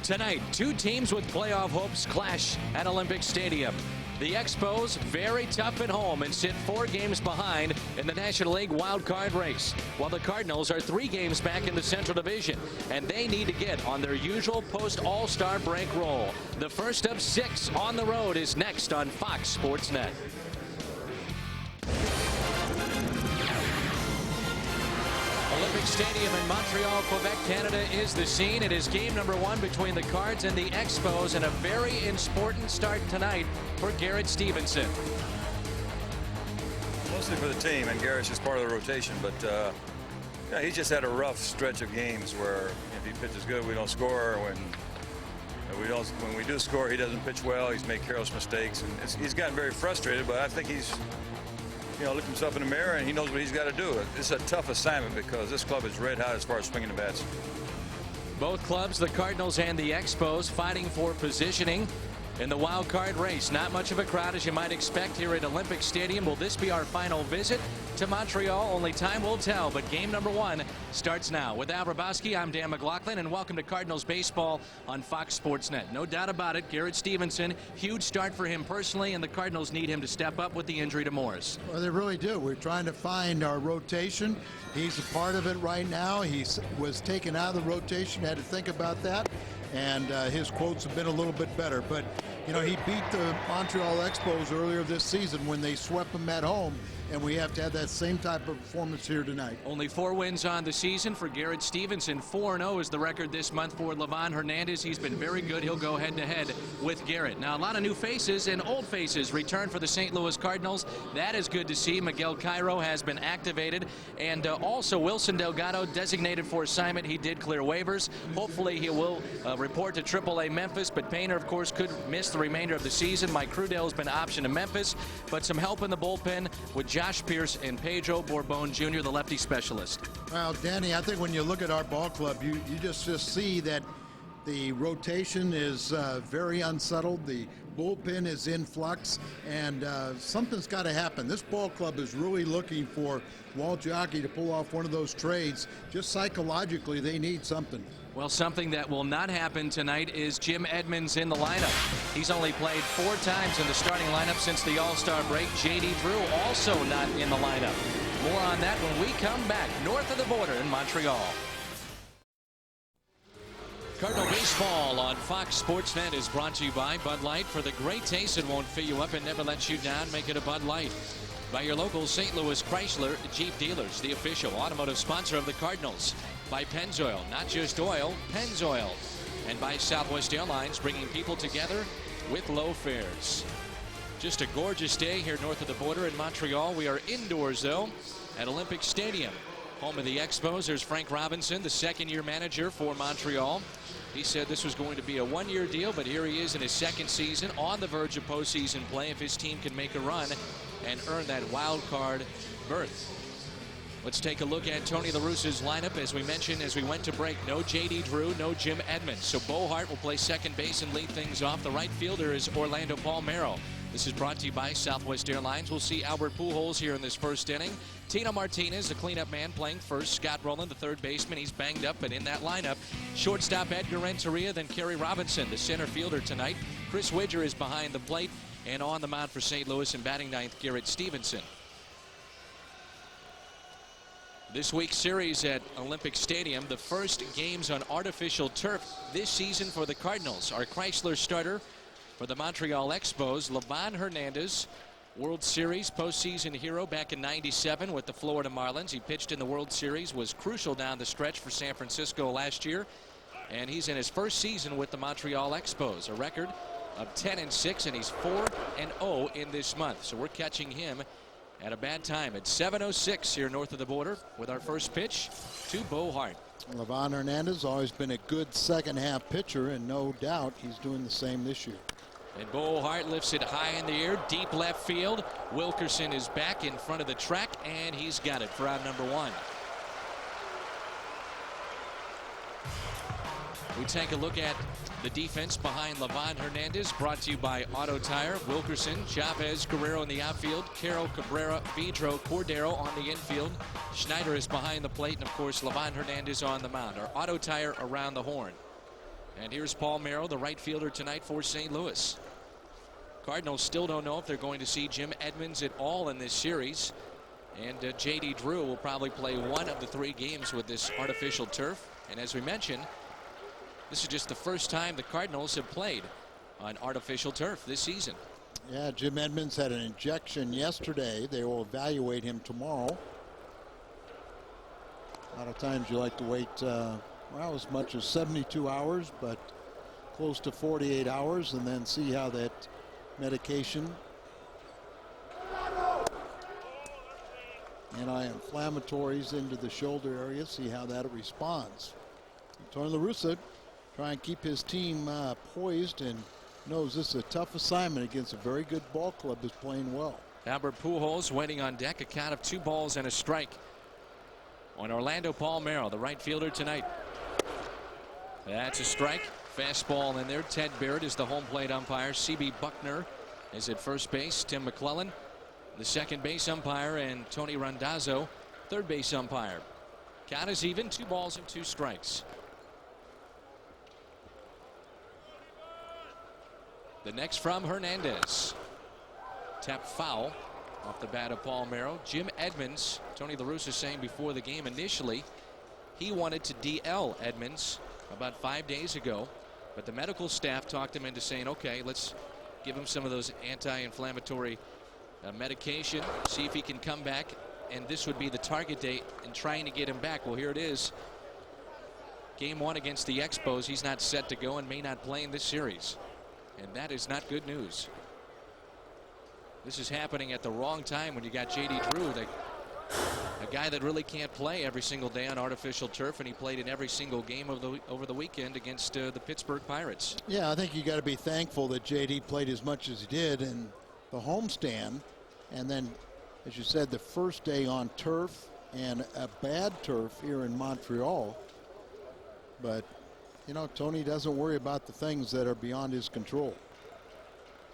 Tonight, two teams with playoff hopes clash at Olympic Stadium. The Expos very tough at home and sit 4 games behind in the National League wild card race, while the Cardinals are 3 games back in the Central Division, and they need to get on their usual post-All-Star break roll. The first of 6 on the road is next on Fox Sports Net. Olympic Stadium in Montreal, Quebec, Canada is the scene. It is game number 1 between the Cards and the Expos, and a very important start tonight for Garrett Stephenson. Mostly for the team, and Garrett's just part of the rotation, but yeah, he just had a rough stretch of games where if he pitches good, we don't score. When we do score, he doesn't pitch well. He's made careless mistakes, and he's gotten very frustrated, but I think he's looked himself in the mirror and he knows what he's got to do. It's a tough assignment because this club is red hot as far as swinging the bats. Both clubs, the Cardinals and the Expos, fighting for positioning in the wild card race. Not much of a crowd as you might expect here at Olympic Stadium. Will this be our final visit to Montreal? Only time will tell, but game number 1 starts now. With Al Hrabosky, I'm Dan McLaughlin, and welcome to Cardinals baseball on Fox Sports Net. No doubt about it, Garrett Stephenson, huge start for him personally, and the Cardinals need him to step up with the injury to Morris. Well, they really do. We're trying to find our rotation. He's a part of it right now. He was taken out of the rotation, had to think about that, and his quotes have been a little bit better. But, you know, he beat the Montreal Expos earlier this season when they swept them at home, and we have to have that same type of performance here tonight. Only 4 wins on the season for Garrett Stephenson. 4-0 is the record this month for Liván Hernández. He's been very good. He'll go head-to-head with Garrett. Now, a lot of new faces and old faces return for the St. Louis Cardinals. That is good to see. Miguel Cairo has been activated, and also Wilson Delgado designated for assignment. He did clear waivers. Hopefully he will report to AAA Memphis, but Painter, of course, could miss the remainder of the season. Mike Crudell has been optioned to Memphis, but some help in the bullpen with Josh Pierce and Pedro Borbon Jr., the lefty specialist. Well, Danny, I think when you look at our ball club, you just see that the rotation is very unsettled. The bullpen is in flux, and something's got to happen. This ball club is really looking for Walt Jockey to pull off one of those trades. Just psychologically, they need something. Well, something that will not happen tonight is Jim Edmonds in the lineup. He's only played 4 times in the starting lineup since the All-Star break. J.D. Drew also not in the lineup. More on that when we come back north of the border in Montreal. Cardinal baseball on Fox Sports Net is brought to you by Bud Light. For the great taste that won't fill you up and never let you down, make it a Bud Light. By your local St. Louis Chrysler Jeep dealers, the official automotive sponsor of the Cardinals. By Pennzoil, not just oil, Pennzoil. And by Southwest Airlines, bringing people together with low fares. Just a gorgeous day here north of the border in Montreal. We are indoors, though, at Olympic Stadium. Home of the Expos. There's Frank Robinson, the second-year manager for Montreal. He said this was going to be a 1-year deal, but here he is in his 2nd season, on the verge of postseason play if his team can make a run and earn that wild card berth. Let's take a look at Tony La Russa's lineup. As we mentioned as we went to break, no J.D. Drew, no Jim Edmonds. So Bohart will play second base and lead things off. The right fielder is Orlando Palmeiro. This is brought to you by Southwest Airlines. We'll see Albert Pujols here in this first inning. Tino Martinez, the cleanup man, playing first. Scott Rowland, the third baseman. He's banged up, but in that lineup. Shortstop Edgar Renteria, then Kerry Robinson, the center fielder tonight. Chris Widger is behind the plate. And on the mound for St. Louis and batting ninth, Garrett Stephenson. This week's series at Olympic Stadium, the first games on artificial turf this season for the Cardinals. Our Chrysler starter for the Montreal Expos, Liván Hernández, World Series postseason hero back in '97 with the Florida Marlins. He pitched in the World Series, was crucial down the stretch for San Francisco last year, and he's in his first season with the Montreal Expos. A record of 10-6, and he's 4-0 in this month. So we're catching him at a bad time at 7:06 here north of the border with our first pitch to Bohart. Liván Hernández always been a good second-half pitcher, and no doubt he's doing the same this year. And Bohart lifts it high in the air, deep left field. Wilkerson is back in front of the track, and he's got it for out number 1. We take a look at the defense behind Liván Hernández, brought to you by Auto Tire. Wilkerson, Chavez, Guerrero in the outfield, Carroll, Cabrera, Vidro, Cordero on the infield. Schneider is behind the plate, and of course Liván Hernández on the mound. Our Auto Tire around the horn. And here's Palmeiro, the right fielder tonight for St. Louis. Cardinals still don't know if they're going to see Jim Edmonds at all in this series. And J.D. Drew will probably play one of the 3 games with this artificial turf. And as we mentioned, this is just the first time the Cardinals have played on artificial turf this season. Yeah, Jim Edmonds had an injection yesterday. They will evaluate him tomorrow. A lot of times you like to wait, well, as much as 72 hours, but close to 48 hours, and then see how that medication, anti-inflammatories into the shoulder area, see how that responds. Tony La Russa trying to keep his team poised, and knows this is a tough assignment against a very good ball club that's playing well. Albert Pujols waiting on deck. A count of 2 balls and a strike on Orlando Palmeiro, the right fielder tonight. That's a strike. Fastball in there. Ted Barrett is the home plate umpire. C.B. Buckner is at first base. Tim McClellan, the second base umpire, and Tony Randazzo, third base umpire. Count is even. 2 balls and 2 strikes. The next from Hernández. Tap foul off the bat of Palmeiro. Jim Edmonds, Tony La Russa saying before the game initially he wanted to DL Edmonds about 5 days ago, but the medical staff talked him into saying, okay, let's give him some of those anti-inflammatory medication, see if he can come back, and this would be the target date in trying to get him back. Well, here it is. Game 1 against the Expos. He's not set to go and may not play in this series. And that is not good news. This is happening at the wrong time when you got J.D. Drew, a guy that really can't play every single day on artificial turf, and he played in every single game over the weekend against the Pittsburgh Pirates. Yeah, I think you got to be thankful that J.D. played as much as he did in the homestand, and then, as you said, the first day on turf and a bad turf here in Montreal. But you know, Tony doesn't worry about the things that are beyond his control.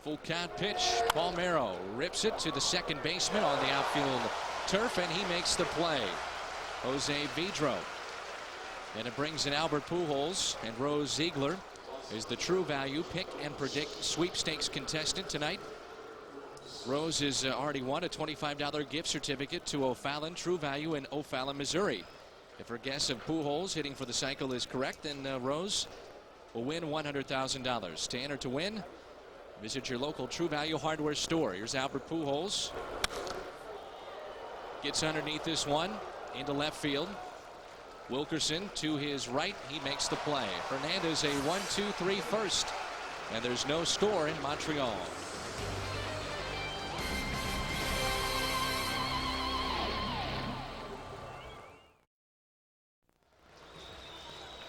Full count pitch. Palmeiro rips it to the second baseman on the outfield turf, and he makes the play. Jose Vidro. And it brings in Albert Pujols, and Rose Ziegler is the True Value pick and predict sweepstakes contestant tonight. Rose has already won a $25 gift certificate to O'Fallon True Value in O'Fallon, Missouri. If her guess of Pujols hitting for the cycle is correct, then Rose will win $100,000. To enter to win, visit your local True Value hardware store. Here's Albert Pujols. Gets underneath this one into left field. Wilkerson to his right. He makes the play. Hernández a 1-2-3 first. And there's no score in Montreal.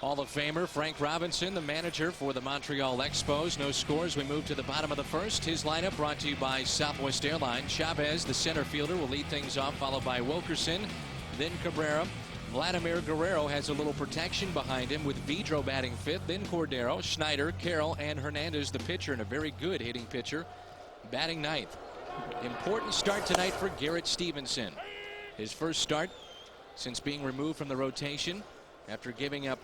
Hall of Famer Frank Robinson, the manager for the Montreal Expos. No scores. We move to the bottom of the first. His lineup brought to you by Southwest Airlines. Chavez, the center fielder, will lead things off, followed by Wilkerson, then Cabrera. Vladimir Guerrero has a little protection behind him with Vidro batting fifth, then Cordero, Schneider, Carroll, and Hernández, the pitcher, and a very good hitting pitcher, batting ninth. Important start tonight for Garrett Stephenson. His first start since being removed from the rotation after giving up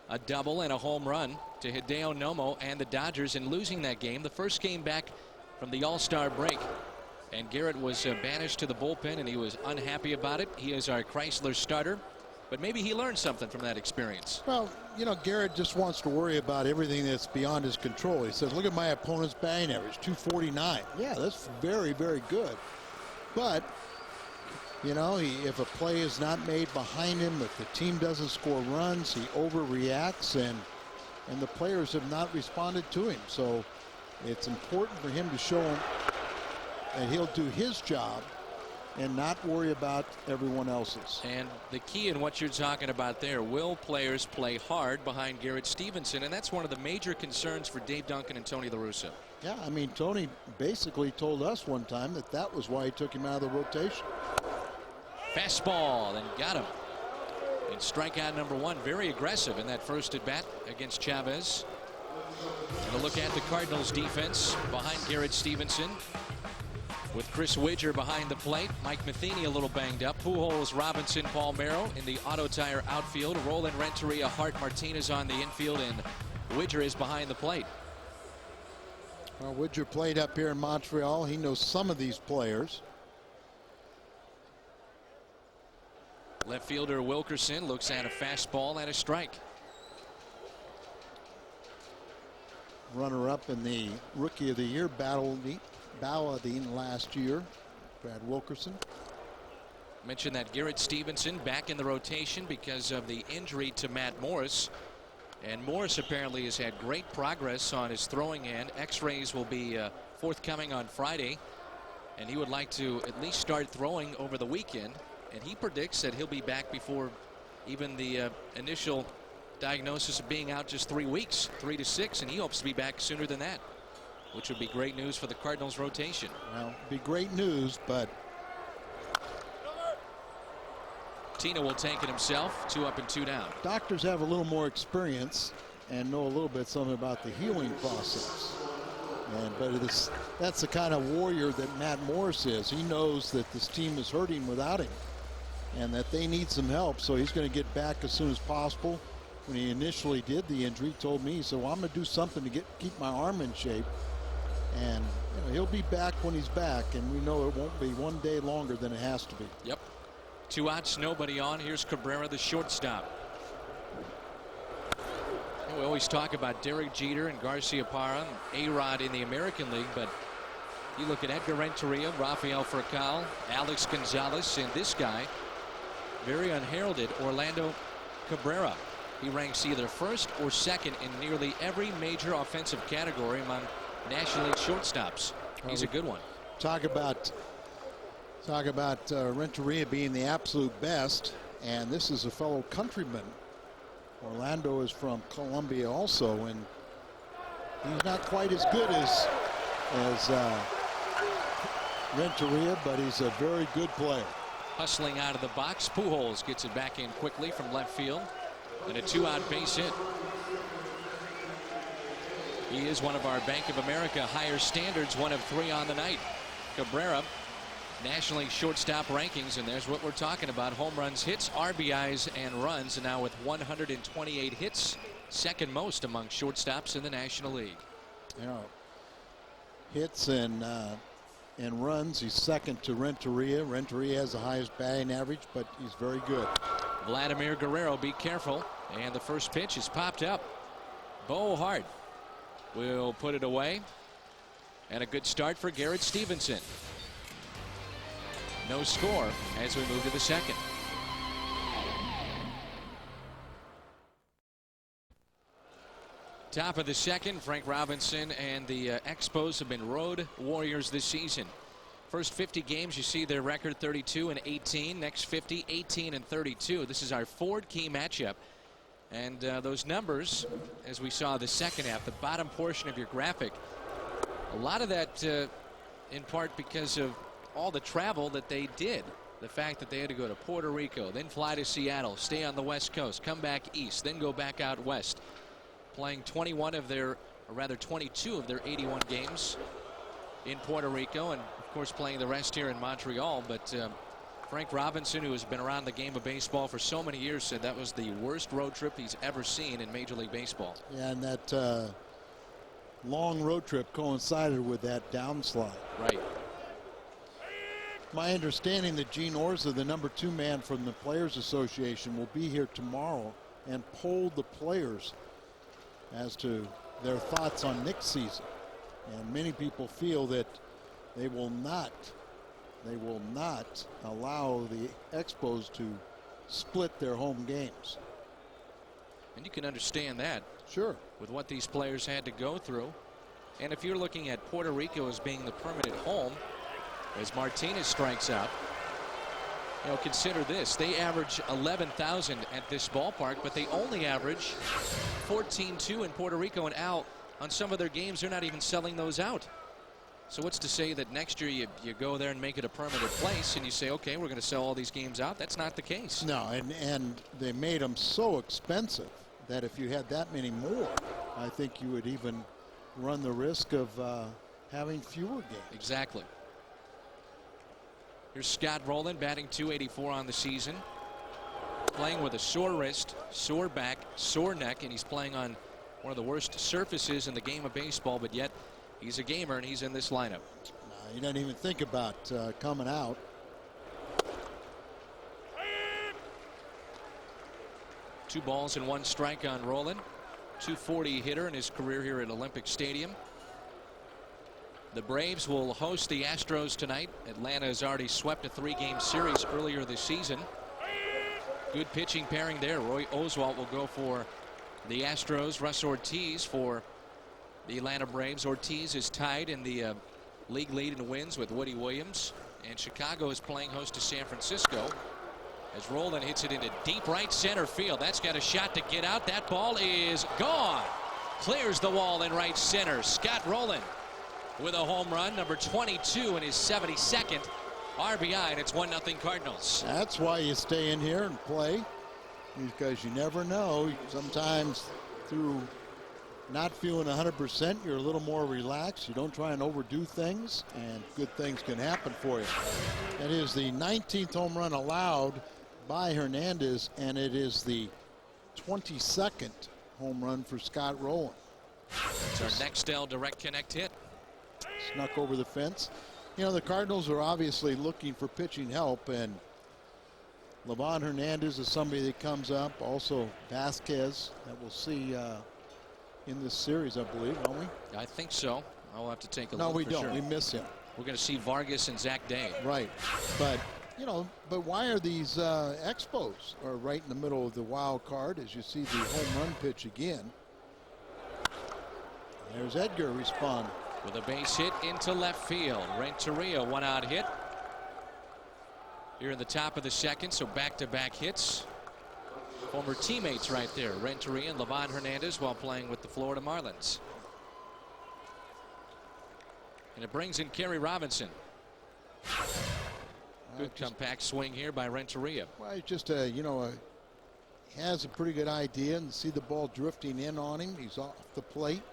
a double and a home run to Hideo Nomo and the Dodgers and losing that game, the first game back from the All-Star break. And Garrett was banished to the bullpen, and he was unhappy about it. He is our Chrysler starter, but maybe he learned something from that experience. Well, you know, Garrett just wants to worry about everything that's beyond his control. He says, look at my opponent's batting average, 249. Yeah, that's very, very good. But you know, if a play is not made behind him, if the team doesn't score runs, he overreacts, and the players have not responded to him. So it's important for him to show him that he'll do his job and not worry about everyone else's. And the key in what you're talking about there, will players play hard behind Garrett Stephenson? And that's one of the major concerns for Dave Duncan and Tony La Russa. Yeah, I mean, Tony basically told us one time that that was why he took him out of the rotation. Fastball, and got him. And strikeout number one. Very aggressive in that first at bat against Chavez. And a look at the Cardinals defense behind Garrett Stephenson, with Chris Widger behind the plate. Mike Matheny a little banged up. Pujols, Robinson, Palmeiro in the Auto Tire outfield. Roland Renteria, Hart, Martinez on the infield, and Widger is behind the plate. Well, Widger played up here in Montreal. He knows some of these players. Left fielder Wilkerson looks at a fastball and a strike. Runner-up in the Rookie of the Year balloting last year, Brad Wilkerson. Mentioned that Garrett Stephenson back in the rotation because of the injury to Matt Morris. And Morris apparently has had great progress on his throwing end. X-rays will be forthcoming on Friday. And he would like to at least start throwing over the weekend. And he predicts that he'll be back before even the initial diagnosis of being out just 3 weeks, 3 to 6, and he hopes to be back sooner than that, which would be great news for the Cardinals rotation. Well, it'd be great news, but Tina will take it himself. 2 up and 2 down. Doctors have a little more experience and know a little bit something about the healing process. But that's the kind of warrior that Matt Morris is. He knows that this team is hurting without him and that they need some help, so he's going to get back as soon as possible. When he initially did the injury, he told me, he said, well, I'm going to do something to keep my arm in shape. And he'll be back when he's back, and we know it won't be one day longer than it has to be. Yep. 2 outs, nobody on. Here's Cabrera, the shortstop. We always talk about Derek Jeter and Garcia Parra, A-Rod in the American League, but you look at Edgar Renteria, Rafael Furcal, Alex Gonzalez, and this guy, very unheralded, Orlando Cabrera. He ranks either first or second in nearly every major offensive category among National League shortstops. He's a good one. Talk about Renteria being the absolute best, and this is a fellow countryman. Orlando is from Colombia also, and he's not quite as good as Renteria, but he's a very good player. Hustling out of the box, Pujols gets it back in quickly from left field. And a 2-out base hit. He is one of our Bank of America higher standards, 1 of 3 on the night. Cabrera, National League shortstop rankings, and there's what we're talking about. Home runs, hits, RBIs, and runs, and now with 128 hits, second most among shortstops in the National League. Hits and runs, he's second to Renteria. Renteria has the highest batting average, but he's very good. Vladimir Guerrero, be careful. And the first pitch is popped up. Bo Hart will put it away. And a good start for Garrett Stephenson. No score as we move to the second. Top of the second, Frank Robinson and the Expos have been road warriors this season. First 50 games, you see their record 32 and 18. Next 50, 18 and 32. This is our Ford Key matchup. And those numbers, as we saw the second half, the bottom portion of your graphic, a lot of that in part because of all the travel that they did. The fact that they had to go to Puerto Rico, then fly to Seattle, stay on the West Coast, come back east, then go back out west. Playing 22 of their 81 games in Puerto Rico, and of course playing the rest here in Montreal. But Frank Robinson, who has been around the game of baseball for so many years, said that was the worst road trip he's ever seen in Major League Baseball. Yeah, and that long road trip coincided with that downslide. Right. My understanding that Gene Orza, the number 2 man from the Players Association, will be here tomorrow and poll the players as to their thoughts on next season. And many people feel that they will not allow the Expos to split their home games. And you can understand that. Sure. With what these players had to go through. And if you're looking at Puerto Rico as being the permanent home, as Martinez strikes out, consider this. They average 11,000 at this ballpark, but they only average 14.2 in Puerto Rico. And Al, on some of their games, they're not even selling those out. So what's to say that next year you go there and make it a permanent place and you say, okay, we're going to sell all these games out? That's not the case. No, and they made them so expensive that if you had that many more, I think you would even run the risk of having fewer games. Exactly. Here's Scott Rowland batting .284 on the season. Playing with a sore wrist, sore back, sore neck, and he's playing on One of the worst surfaces in the game of baseball, but yet he's a gamer and he's in this lineup. He doesn't even think about coming out. Two balls and one strike on Rolen. .240 hitter in his career here at Olympic Stadium. The Braves will host the Astros tonight. Atlanta has already swept a 3-game series earlier this season. Good pitching pairing there. Roy Oswalt will go for the Astros. Russ Ortiz for the Atlanta Braves. Ortiz is tied in the league lead in wins with Woody Williams. And Chicago is playing host to San Francisco. As Rolen hits it into deep right center field. That's got a shot to get out. That ball is gone. Clears the wall in right center. Scott Rolen with a home run, number 22 in his 72nd RBI, and it's 1-0 Cardinals. That's why you stay in here and play, because you never know. Sometimes through not feeling 100%, you're a little more relaxed. You don't try and overdo things, and good things can happen for you. That is the 19th home run allowed by Hernández, and it is the 22nd home run for Scott Rolen. It's our Nextel direct connect hit. Snuck over the fence. You know, the Cardinals are obviously looking for pitching help, and Liván Hernández is somebody that comes up. Also Vasquez that we'll see in this series, I believe, won't we? I think so. I'll have to take a look. No, we for don't. Sure. We miss him. We're going to see Vargas and Zach Day. Right. But, you know, but why are these Expos are right in the middle of the wild card as you see the home run pitch again? There's Edgar respond. With a base hit into left field. Renteria, one-out hit. Here in the top of the second, so back-to-back hits. Former teammates right there, Renteria and Liván Hernández, while playing with the Florida Marlins. And it brings in Kerry Robinson. Good compact swing here by Renteria. Well, just has a pretty good idea, and see the ball drifting in on him. He's off the plate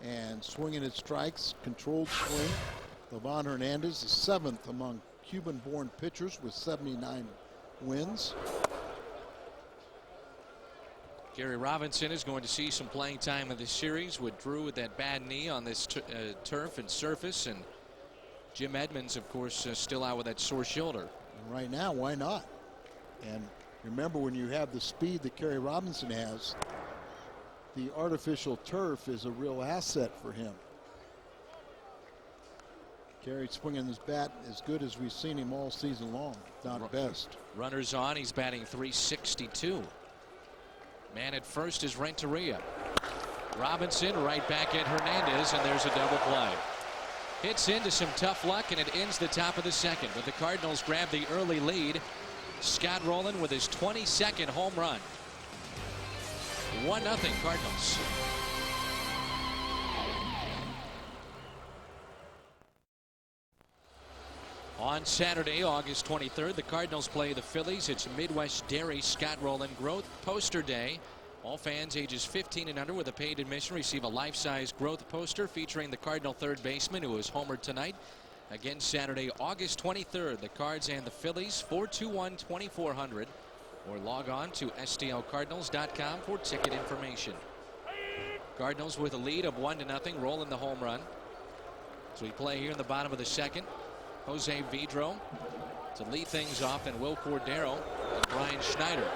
and swinging at strikes, controlled swing. Liván Hernández is 7th among Cuban-born pitchers with 79 wins. Gary Robinson is going to see some playing time in this series with Drew with that bad knee on this turf and surface, and Jim Edmonds, of course, still out with that sore shoulder. And right now, why not? And remember, when you have the speed that Kerry Robinson has, the artificial turf is a real asset for him. Kerry swinging his bat as good as we've seen him all season long, not best. Runners on, he's batting .362. Man at first is Renteria. Robinson right back at Hernández, and there's a double play. Hits into some tough luck, and it ends the top of the second. But the Cardinals grab the early lead. Scott Rolen with his 22nd home run. 1-0 Cardinals. On Saturday, August 23rd, the Cardinals play the Phillies. It's Midwest Dairy Scott Rolen Growth Poster Day. All fans ages 15 and under with a paid admission receive a life-size growth poster featuring the Cardinal third baseman who is homered tonight. Again, Saturday, August 23rd, the Cards and the Phillies, 421-2400. Or log on to stlcardinals.com for ticket information. Cardinals with a lead of 1-0, Rolen the home run. So we play here in the bottom of the second. Jose Vidro to lead things off, and Will Cordero and Brian Schneider.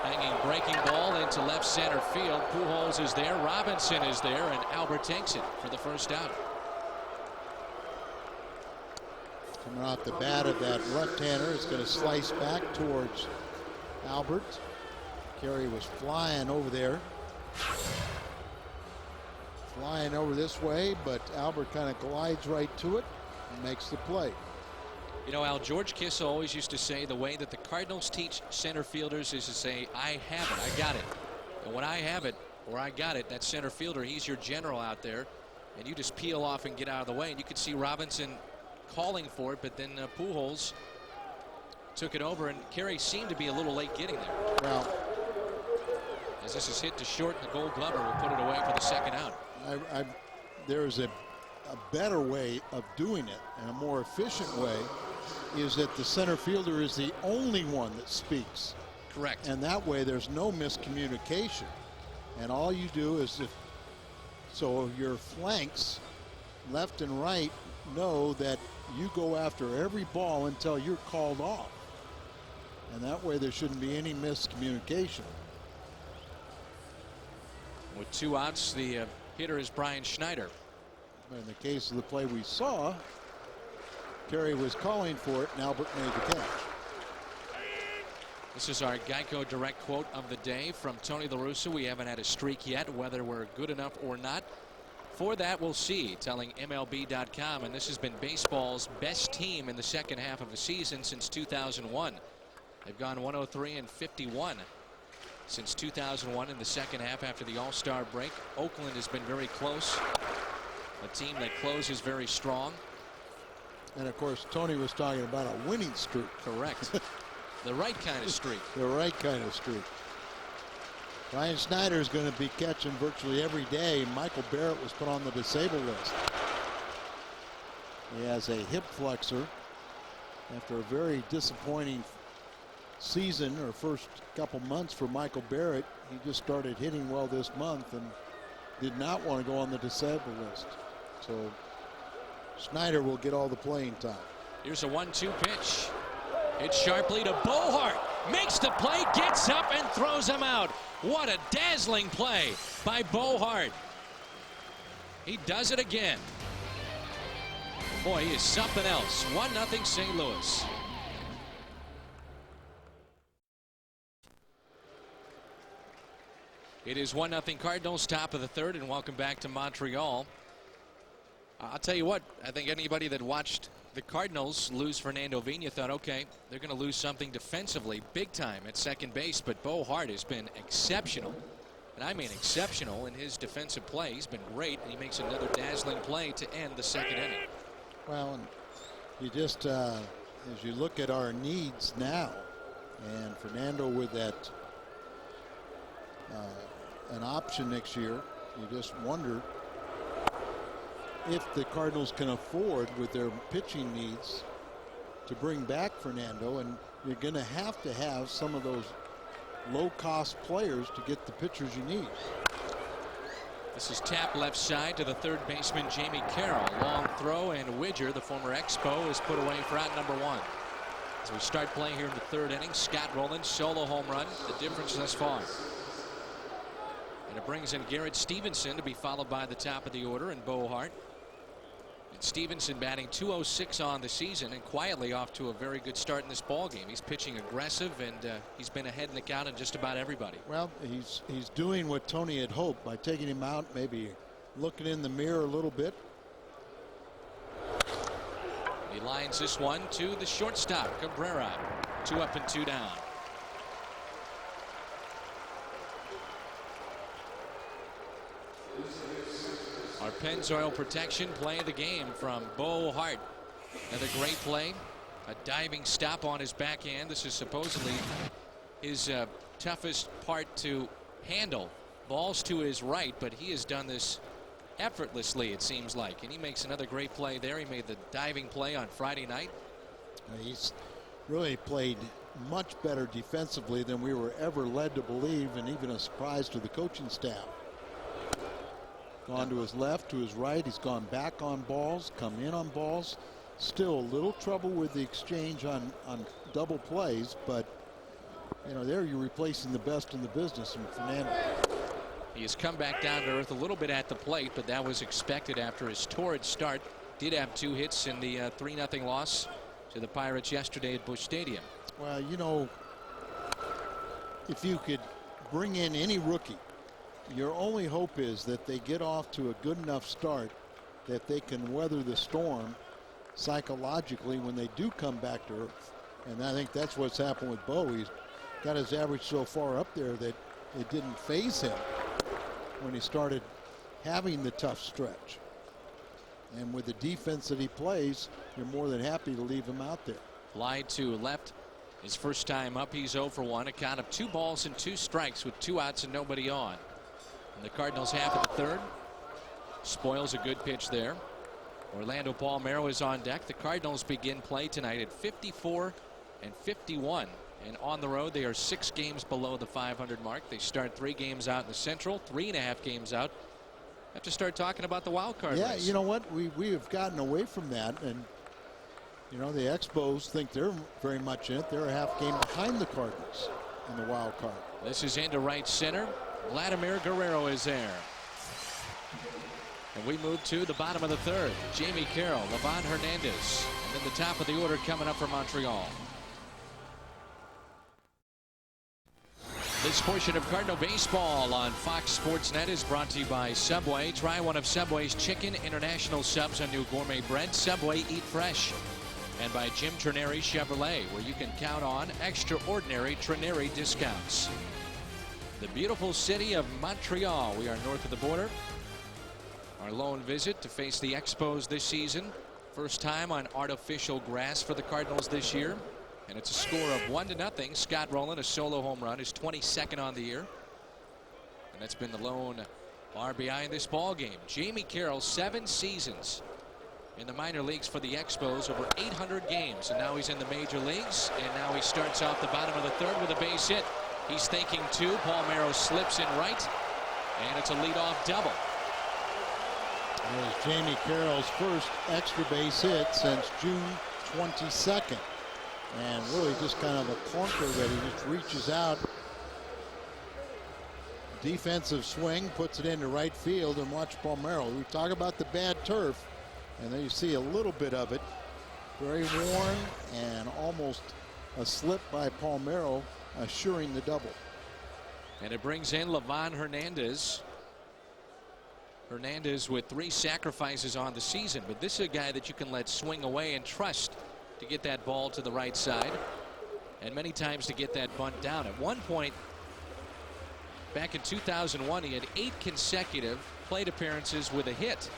Hanging breaking ball into left center field. Pujols is there, Robinson is there, and Albert takes it for the first out. Coming off the bat of that left-hander, is going to slice back towards Albert. Kerry was flying over there. Flying over this way, but Albert kind of glides right to it and makes the play. You know, Al, George Kissel always used to say the way that the Cardinals teach center fielders is to say, I have it, I got it. And when I have it, or I got it, that center fielder, he's your general out there. And you just peel off and get out of the way. And you could see Robinson calling for it, but then Pujols took it over, and Kerry seemed to be a little late getting there. Well, as this is hit to short, the Gold Glover will put it away for the second out. there is a better way of doing it, and a more efficient way is that the center fielder is the only one that speaks. Correct. And that way there's no miscommunication. And all you do is so your flanks, left and right, know that you go after every ball until you're called off. And that way there shouldn't be any miscommunication. With 2 outs, the hitter is Brian Schneider. In the case of the play we saw, Kerry was calling for it, and Albert made the catch. This is our Geico Direct quote of the day from Tony La Russa. We haven't had a streak yet, whether we're good enough or not. For that, we'll see, telling MLB.com. And this has been baseball's best team in the second half of the season since 2001. They've gone 103-51 since 2001 in the second half after the All-Star break. Oakland has been very close. A team that closes very strong. And of course, Tony was talking about a winning streak. Correct. The right kind of streak. The right kind of streak. Brian Schneider is going to be catching virtually every day. Michael Barrett was put on the disabled list. He has a hip flexor after a very disappointing season, or first couple months for Michael Barrett. He just started hitting well this month and did not want to go on the disabled list. So Schneider will get all the playing time. Here's a 1-2 pitch. It's sharply to Bohart. Makes the play, gets up and throws him out. What a dazzling play by Bohart. He does it again. Boy, he is something else. 1-0 St. Louis. It is 1-0 Cardinals, top of the third, and welcome back to Montreal. I'll tell you what, I think anybody that watched the Cardinals lose Fernando Vina thought, okay, they're going to lose something defensively big time at second base, but Bohart has been exceptional. And I mean exceptional in his defensive play. He's been great, and he makes another dazzling play to end the second inning. Well, and you just, as you look at our needs now, and Fernando with that an option next year, you just wonder if the Cardinals can afford, with their pitching needs, to bring back Fernando. And you're going to have some of those low-cost players to get the pitchers you need. This is tap left side to the third baseman Jamie Carroll. Long throw, and Widger, the former Expo, is put away for out number 1. As we start playing here in the third inning, Scott Rowland, solo home run, the difference thus far. And it brings in Garrett Stephenson to be followed by the top of the order and Bohart. And Stephenson batting .206 on the season and quietly off to a very good start in this ball game. He's pitching aggressive, and he's been ahead in the count on just about everybody. Well, he's doing what Tony had hoped by taking him out, maybe looking in the mirror a little bit. He lines this one to the shortstop, Cabrera. 2 up and 2 down. Our Pennzoil protection play of the game from Bohart. Another great play. A diving stop on his backhand. This is supposedly his toughest part to handle. Balls to his right, but he has done this effortlessly, it seems like. And he makes another great play there. He made the diving play on Friday night. He's really played much better defensively than we were ever led to believe, and even a surprise to the coaching staff. Gone to his left, to his right. He's gone back on balls, come in on balls. Still a little trouble with the exchange on double plays, but you know, there you're replacing the best in the business in Fernando. He has come back down to earth a little bit at the plate, but that was expected after his torrid start. Did have 2 hits in the 3-0 loss to the Pirates yesterday at Busch Stadium. Well, you know, if you could bring in any rookie, your only hope is that they get off to a good enough start that they can weather the storm psychologically when they do come back to earth. And I think that's what's happened with Bo. He's got his average so far up there that it didn't faze him when he started having the tough stretch. And with the defense that he plays, you're more than happy to leave him out there. Fly to left. His first time up, he's 0 for 1. A count of 2 balls and 2 strikes with 2 outs and nobody on. And the Cardinals half of the third. Spoils a good pitch there. Orlando Palmeiro is on deck. The Cardinals begin play tonight at 54-51 And on the road, they are 6 games below the 500 mark. They start 3 games out in the Central, 3.5 games out. Have to start talking about the wild card Yeah, race. you know what? We have gotten away from that, and you know the Expos think they're very much in it. They're a half game behind the Cardinals in the wild card. This is into right center. Vladimir Guerrero is there. And we move to the bottom of the 3rd. Jamie Carroll, Liván Hernández, and then the top of the order coming up for Montreal. This portion of Cardinal baseball on Fox Sports Net is brought to you by Subway. Try one of Subway's chicken international subs on new gourmet bread. Subway, eat fresh. And by Jim Trineri Chevrolet, where you can count on extraordinary Trineri discounts. The beautiful city of Montreal. We are north of the border. Our lone visit to face the Expos this season. First time on artificial grass for the Cardinals this year. And it's a score of 1-0. Scott Rowland, a solo home run, is 22nd on the year. And that's been the lone RBI in this ball game. Jamie Carroll, 7 seasons in the minor leagues for the Expos, over 800 games. And now he's in the major leagues. And now he starts off the bottom of the 3rd with a base hit. He's thinking 2. Palmeiro slips in right. And it's a leadoff double. It was Jamie Carroll's first extra base hit since June 22nd. And really just kind of a clunker that he just reaches out. Defensive swing, puts it into right field, and watch Palmeiro. We talk about the bad turf, and then you see a little bit of it. Very worn and almost a slip by Palmeiro, assuring the double. And it brings in Liván Hernández. Hernández with 3 sacrifices on the season, but this is a guy that you can let swing away and trust to get that ball to the right side, and many times to get that bunt down. At one point back in 2001, he had 8 consecutive plate appearances with a hit.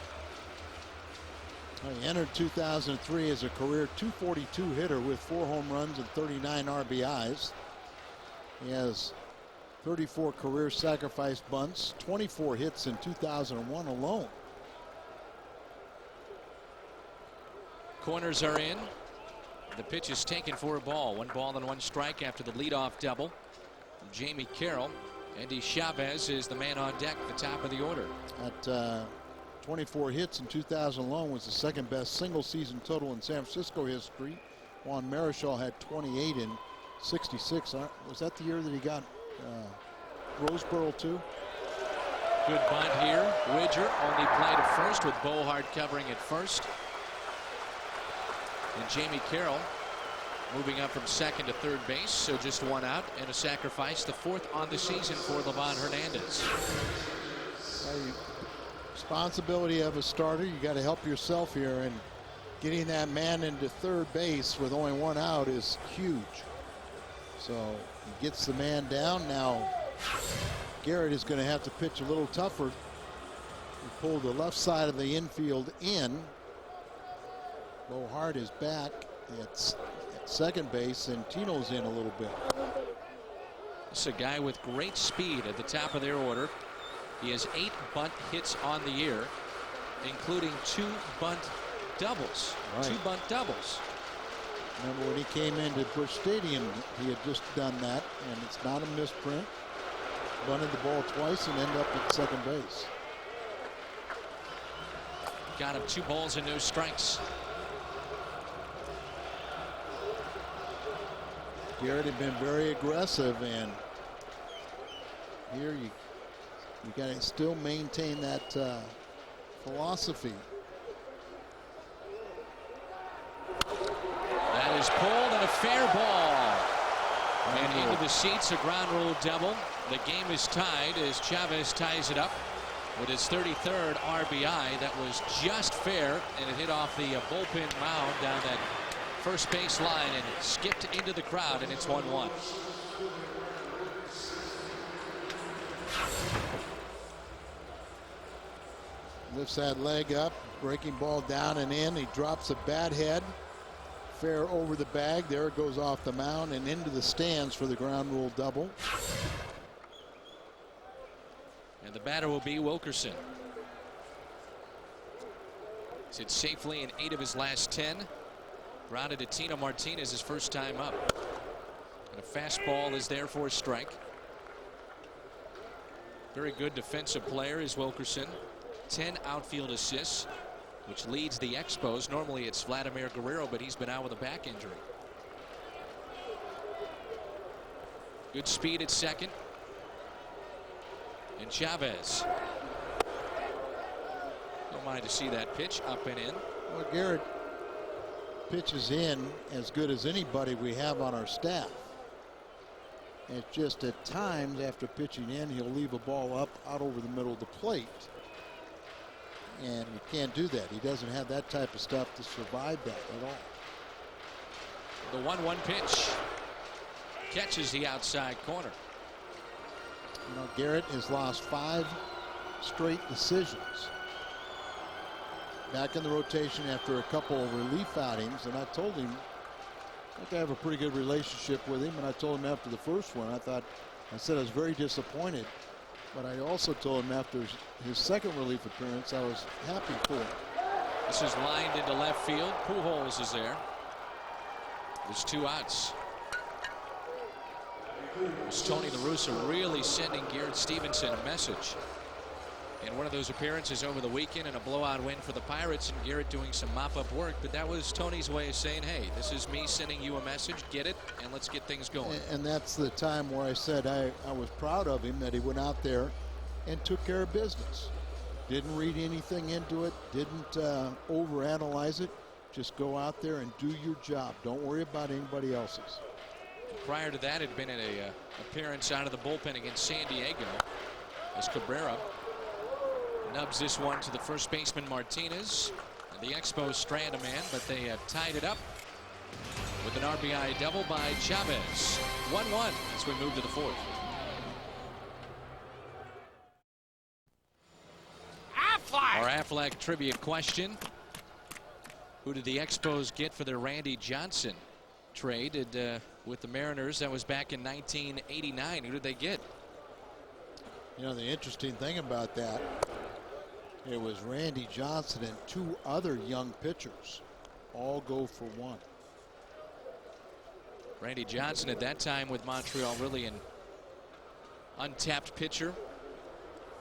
He entered 2003 as a career .242 hitter with 4 home runs and 39 RBIs. He has 34 career sacrifice bunts, 24 hits in 2001 alone. Corners are in. The pitch is taken for a ball. 1 ball and 1 strike after the leadoff double. Jamie Carroll. Andy Chavez is the man on deck at the top of the order. At 24 hits in 2000 alone was the 2nd best single season total in San Francisco history. Juan Marichal had 28 in 66. Was that the year that he got Roseboro too? Good bunt here. Widger only played at first with Bohart covering at first. And Jamie Carroll moving up from 2nd to 3rd base, so just 1 out and a sacrifice, the 4th on the season for Liván Hernández. Responsibility of a starter, you got to help yourself here, and getting that man into 3rd base with only 1 out is huge. So he gets the man down. Now Garrett is going to have to pitch a little tougher. He pulled the left side of the infield in. Bohart is back at 2nd base, and Tino's in a little bit. This is a guy with great speed at the top of their order. He has 8 bunt hits on the year, including 2 bunt doubles. Right. 2 bunt doubles. Remember when he came into Busch Stadium, he had just done that, and it's not a misprint. Bunted the ball twice and ended up at 2nd base. Got him 2 balls and no strikes. Garrett had been very aggressive, and here you got to still maintain that philosophy. That is pulled and a fair ball. And into the seats, a ground rule double. The game is tied as Chavez ties it up with his 33rd RBI. That was just fair, and it hit off the bullpen mound down that first base line and skipped into the crowd, and it's 1-1. Lifts that leg up, breaking ball down and in. He drops a bat head. Fair over the bag. There it goes off the mound and into the stands for the ground rule double. And the batter will be Wilkerson. He's hit safely in 8 of his last 10. Grounded to Tino Martinez his first time up. A fastball is there for a strike. Very good defensive player is Wilkerson. 10 outfield assists, which leads the Expos. Normally it's Vladimir Guerrero, but he's been out with a back injury. Good speed at second. And Chavez. Don't mind to see that pitch up and in. Well, Garrett pitches in as good as anybody we have on our staff. It's just at times after pitching in, he'll leave a ball up out over the middle of the plate. And you can't do that. He doesn't have that type of stuff to survive that at all. The 1-1 pitch catches the outside corner. You know, Garrett has lost 5 straight decisions. Back in the rotation after a couple of relief outings, and I told him I think I have a pretty good relationship with him, and I told him after the first one, I said I was very disappointed, but I also told him after his second relief appearance I was happy for him. This is lined into left field. Pujols is there. There's 2 outs. It's Tony La Russa really sending Garrett Stephenson a message. In one of those appearances over the weekend in a blowout win for the Pirates, and Garrett doing some mop-up work, but that was Tony's way of saying, hey, this is me sending you a message, get it, and let's get things going. And that's the time where I said I was proud of him that he went out there and took care of business. Didn't read anything into it, didn't overanalyze it, just go out there and do your job. Don't worry about anybody else's. Prior to that, had been in a appearance out of the bullpen against San Diego as Cabrera nubs this one to the first baseman Martinez. And the Expos strand a man, but they have tied it up with an RBI double by Chavez. 1-1 as we move to the 4th. Our Affleck trivia question: who did the Expos get for their Randy Johnson trade with the Mariners? That was back in 1989. Who did they get? You know, the interesting thing about that, it was Randy Johnson and 2 other young pitchers all go for 1. Randy Johnson at that time with Montreal, really an untapped pitcher.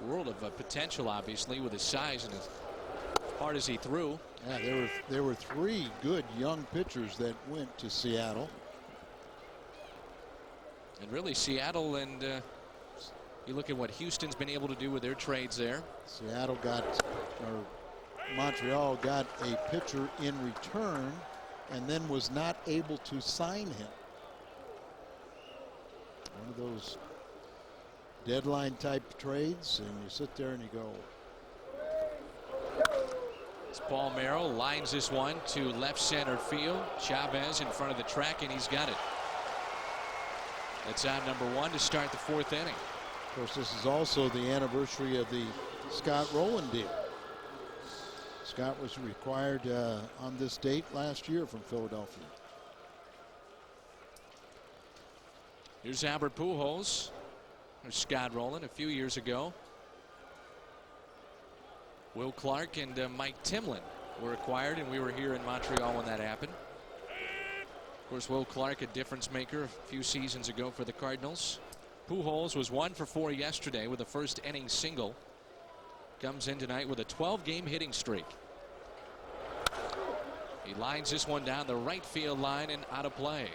World of potential, obviously, with his size and as hard as he threw. Yeah, there were 3 good young pitchers that went to Seattle. And really Seattle, and you look at what Houston's been able to do with their trades there. Montreal got a pitcher in return and then was not able to sign him. One of those deadline type trades, and you sit there and you go. It's Paul Merrill lines this one to left center field. Chavez in front of the track, and he's got it. That's out number 1 to start the 4th inning. Of course, this is also the anniversary of the Scott Rowland deal. Scott was required on this date last year from Philadelphia. Here's Albert Pujols. There's Scott Rowland a few years ago. Will Clark and Mike Timlin were acquired, and we were here in Montreal when that happened. Of course, Will Clark, a difference maker a few seasons ago for the Cardinals. Pujols was 1 for 4 yesterday with a first inning single. Comes in tonight with a 12-game hitting streak. He lines this one down the right field line and out of play.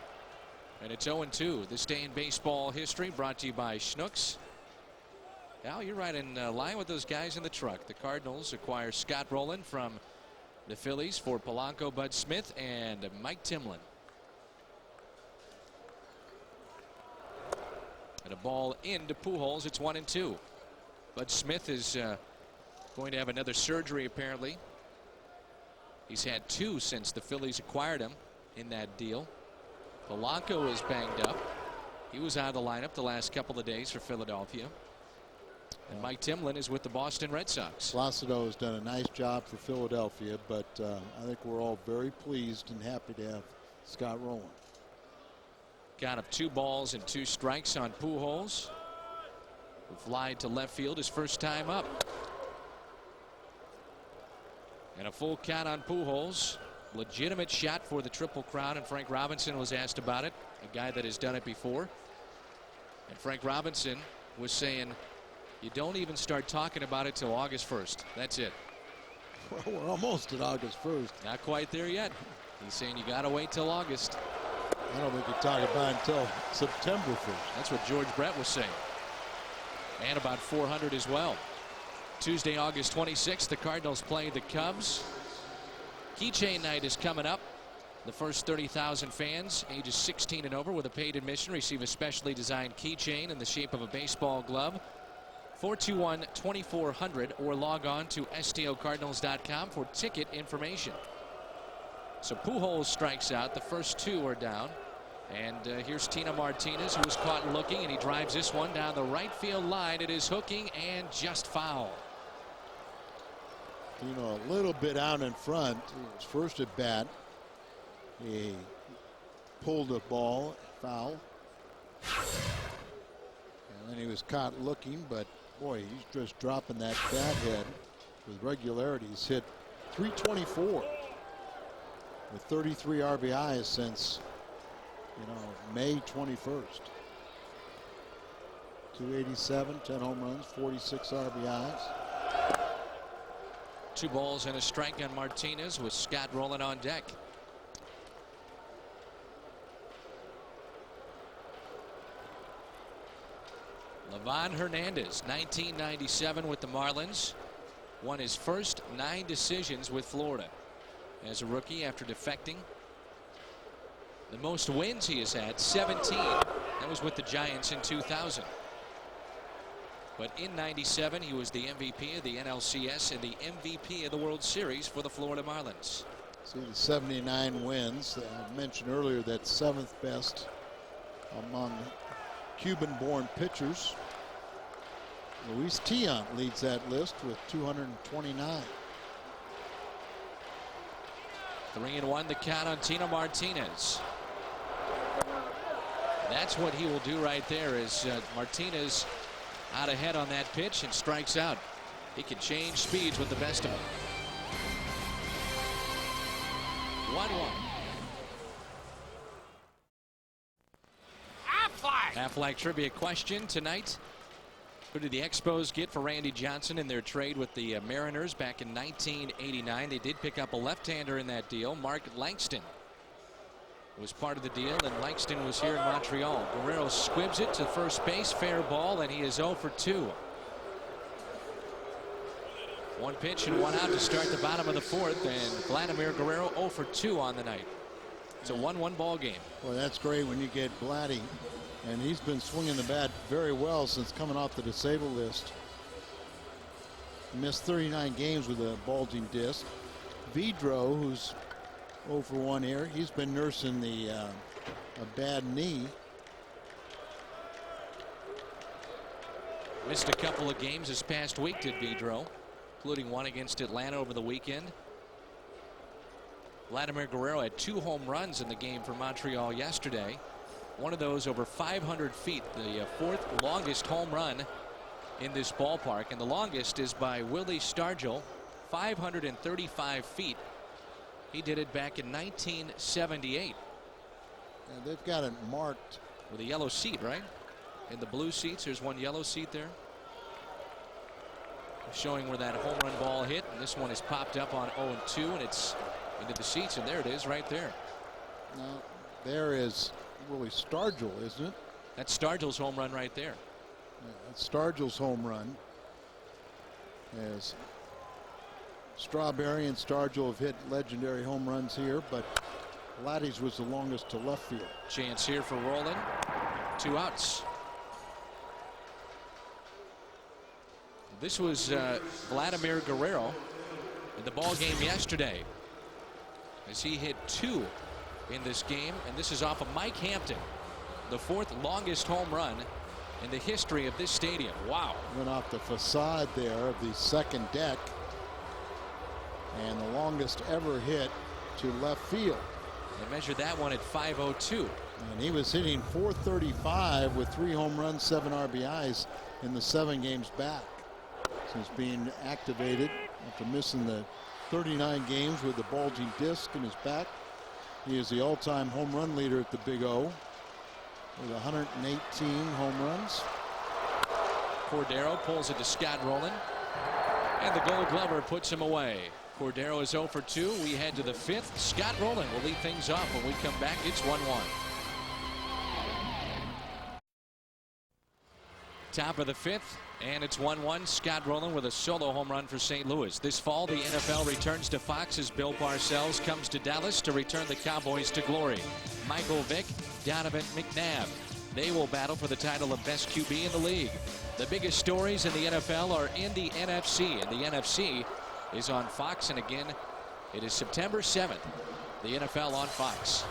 And it's 0-2. This day in baseball history brought to you by Schnucks. Al, you're right in line with those guys in the truck. The Cardinals acquire Scott Rowland from the Phillies for Polanco, Bud Smith, and Mike Timlin. And a ball into Pujols. It's 1-2. Bud Smith is going to have another surgery, apparently. He's had 2 since the Phillies acquired him in that deal. Polanco is banged up. He was out of the lineup the last couple of days for Philadelphia. And Mike Timlin is with the Boston Red Sox. Placido has done a nice job for Philadelphia, but I think we're all very pleased and happy to have Scott Rowland. Count of 2 balls and 2 strikes on Pujols. Who fly to left field his first time up. And a full count on Pujols. legitimate shot for the Triple Crown, and Frank Robinson was asked about it, a guy that has done it before. And Frank Robinson was saying, you don't even start talking about it till August 1st. That's it. Well, we're almost at August 1st. Not quite there yet. He's saying you got to wait till August. I don't think you talk about it until September 1st. That's what George Brett was saying. And about 400 as well. Tuesday, August 26th, the Cardinals play the Cubs. Keychain night is coming up. The first 30,000 fans ages 16 and over with a paid admission receive a specially designed keychain in the shape of a baseball glove. 421-2400 or log on to stocardinals.com for ticket information. So Pujols strikes out. The first two are down. And here's Tino Martinez, who was caught looking, and he drives this one down the right field line. It is hooking and just foul. Tino a little bit out in front. His first at bat, he pulled the ball, foul. And then he was caught looking, but boy, he's just dropping that bat head with regularity. He's hit .324 with 33 RBIs since, May 21st. 287, 10 home runs, 46 RBIs. 2 balls and a strike on Martinez with Scott rolling on deck. Liván Hernández, 1997 with the Marlins, won his first 9 decisions with Florida as a rookie after defecting. The most wins he has had, 17. That was with the Giants in 2000. But in 97, he was the MVP of the NLCS and the MVP of the World Series for the Florida Marlins. See the 79 wins. I mentioned earlier that 7th best among Cuban-born pitchers. Luis Tiant leads that list with 229. 3-1 the count on Tino Martinez. That's what he will do right there. Is Martinez out ahead on that pitch and strikes out. He can change speeds with the best of them. 1-1. Aflac trivia question tonight. Who did the Expos get for Randy Johnson in their trade with the Mariners back in 1989? They did pick up a left-hander in that deal. Mark Langston was part of the deal, and Langston was here in Montreal. Guerrero squibs it to first base, fair ball, and he is 0 for 2. 1 pitch and 1 out to start the bottom of the 4th, and Vladimir Guerrero 0 for 2 on the night. It's a 1-1 ball game. Well, that's great when you get Vladdy, and he's been swinging the bat very well since coming off the disabled list. He missed 39 games with a bulging disc. Vidro, who's 0 for 1 here, he's been nursing a bad knee. Missed a couple of games this past week, did Vidro, including one against Atlanta over the weekend. Vladimir Guerrero had 2 home runs in the game for Montreal yesterday. One of those over 500 feet, the 4th longest home run in this ballpark, and the longest is by Willie Stargell, 535 feet. He did it back in 1978. And they've got it marked with a yellow seat, right? In the blue seats, there's one yellow seat there, showing where that home run ball hit. And this one is popped up on 0-2, and it's into the seats, and there it is right there. Now, there is Willie Stargell, isn't it? That's Stargell's home run right there. Yeah, that's Stargell's home run. As Strawberry and Stargell have hit legendary home runs here, but Vladdy's was the longest to left field. Chance here for Roland. 2 outs. This was Vladimir Guerrero in the ball game yesterday, as he hit 2 in this game, and this is off of Mike Hampton, the 4th longest home run in the history of this stadium. Wow. Went off the facade there of the second deck, and the longest ever hit to left field. They measured that one at 502. And he was hitting .435 with 3 home runs, 7 RBIs in the 7 games back since being activated after missing the 39 games with a bulging disc in his back. He is the all-time home run leader at the Big O with 118 home runs. Cordero pulls it to Scott Rowland, and the Gold Glover puts him away. Cordero is 0 for 2. We head to the 5th. Scott Rowland will lead things off. When we come back, it's 1-1. Top of the 5th, and it's 1-1. Scott Rowland with a solo home run for St. Louis. This fall, the NFL returns to Fox as Bill Parcells comes to Dallas to return the Cowboys to glory. Michael Vick, Donovan McNabb. They will battle for the title of best QB in the league. The biggest stories in the NFL are in the NFC, and the NFC is on Fox, and again, it is September 7th. The NFL on Fox.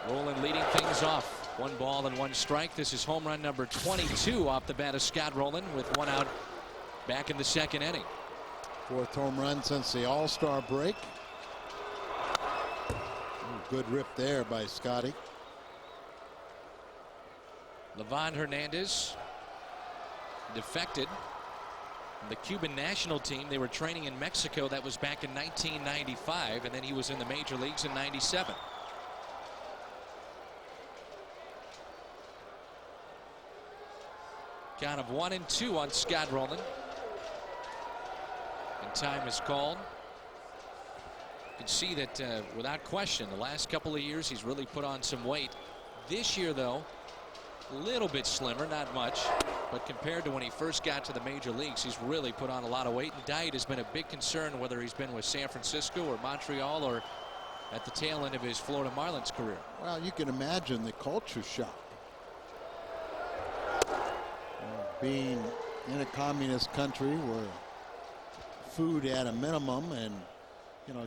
Rowland leading things off. 1 ball and 1 strike. This is home run number 22 off the bat of Scott Rowland with 1 out back in the 2nd inning. 4th home run since the All-Star break. Good rip there by Scotty. Liván Hernández defected from the Cuban national team. They were training in Mexico. That was back in 1995, and then he was in the major leagues in 97. Count of 1-2 on Scott Rowland. And time is called. You can see that without question, the last couple of years he's really put on some weight. This year, though, a little bit slimmer, not much, but compared to when he first got to the major leagues, he's really put on a lot of weight, and diet has been a big concern, whether he's been with San Francisco or Montreal or at the tail end of his Florida Marlins career. Well, you can imagine the culture shock. Being in a communist country where food at a minimum, and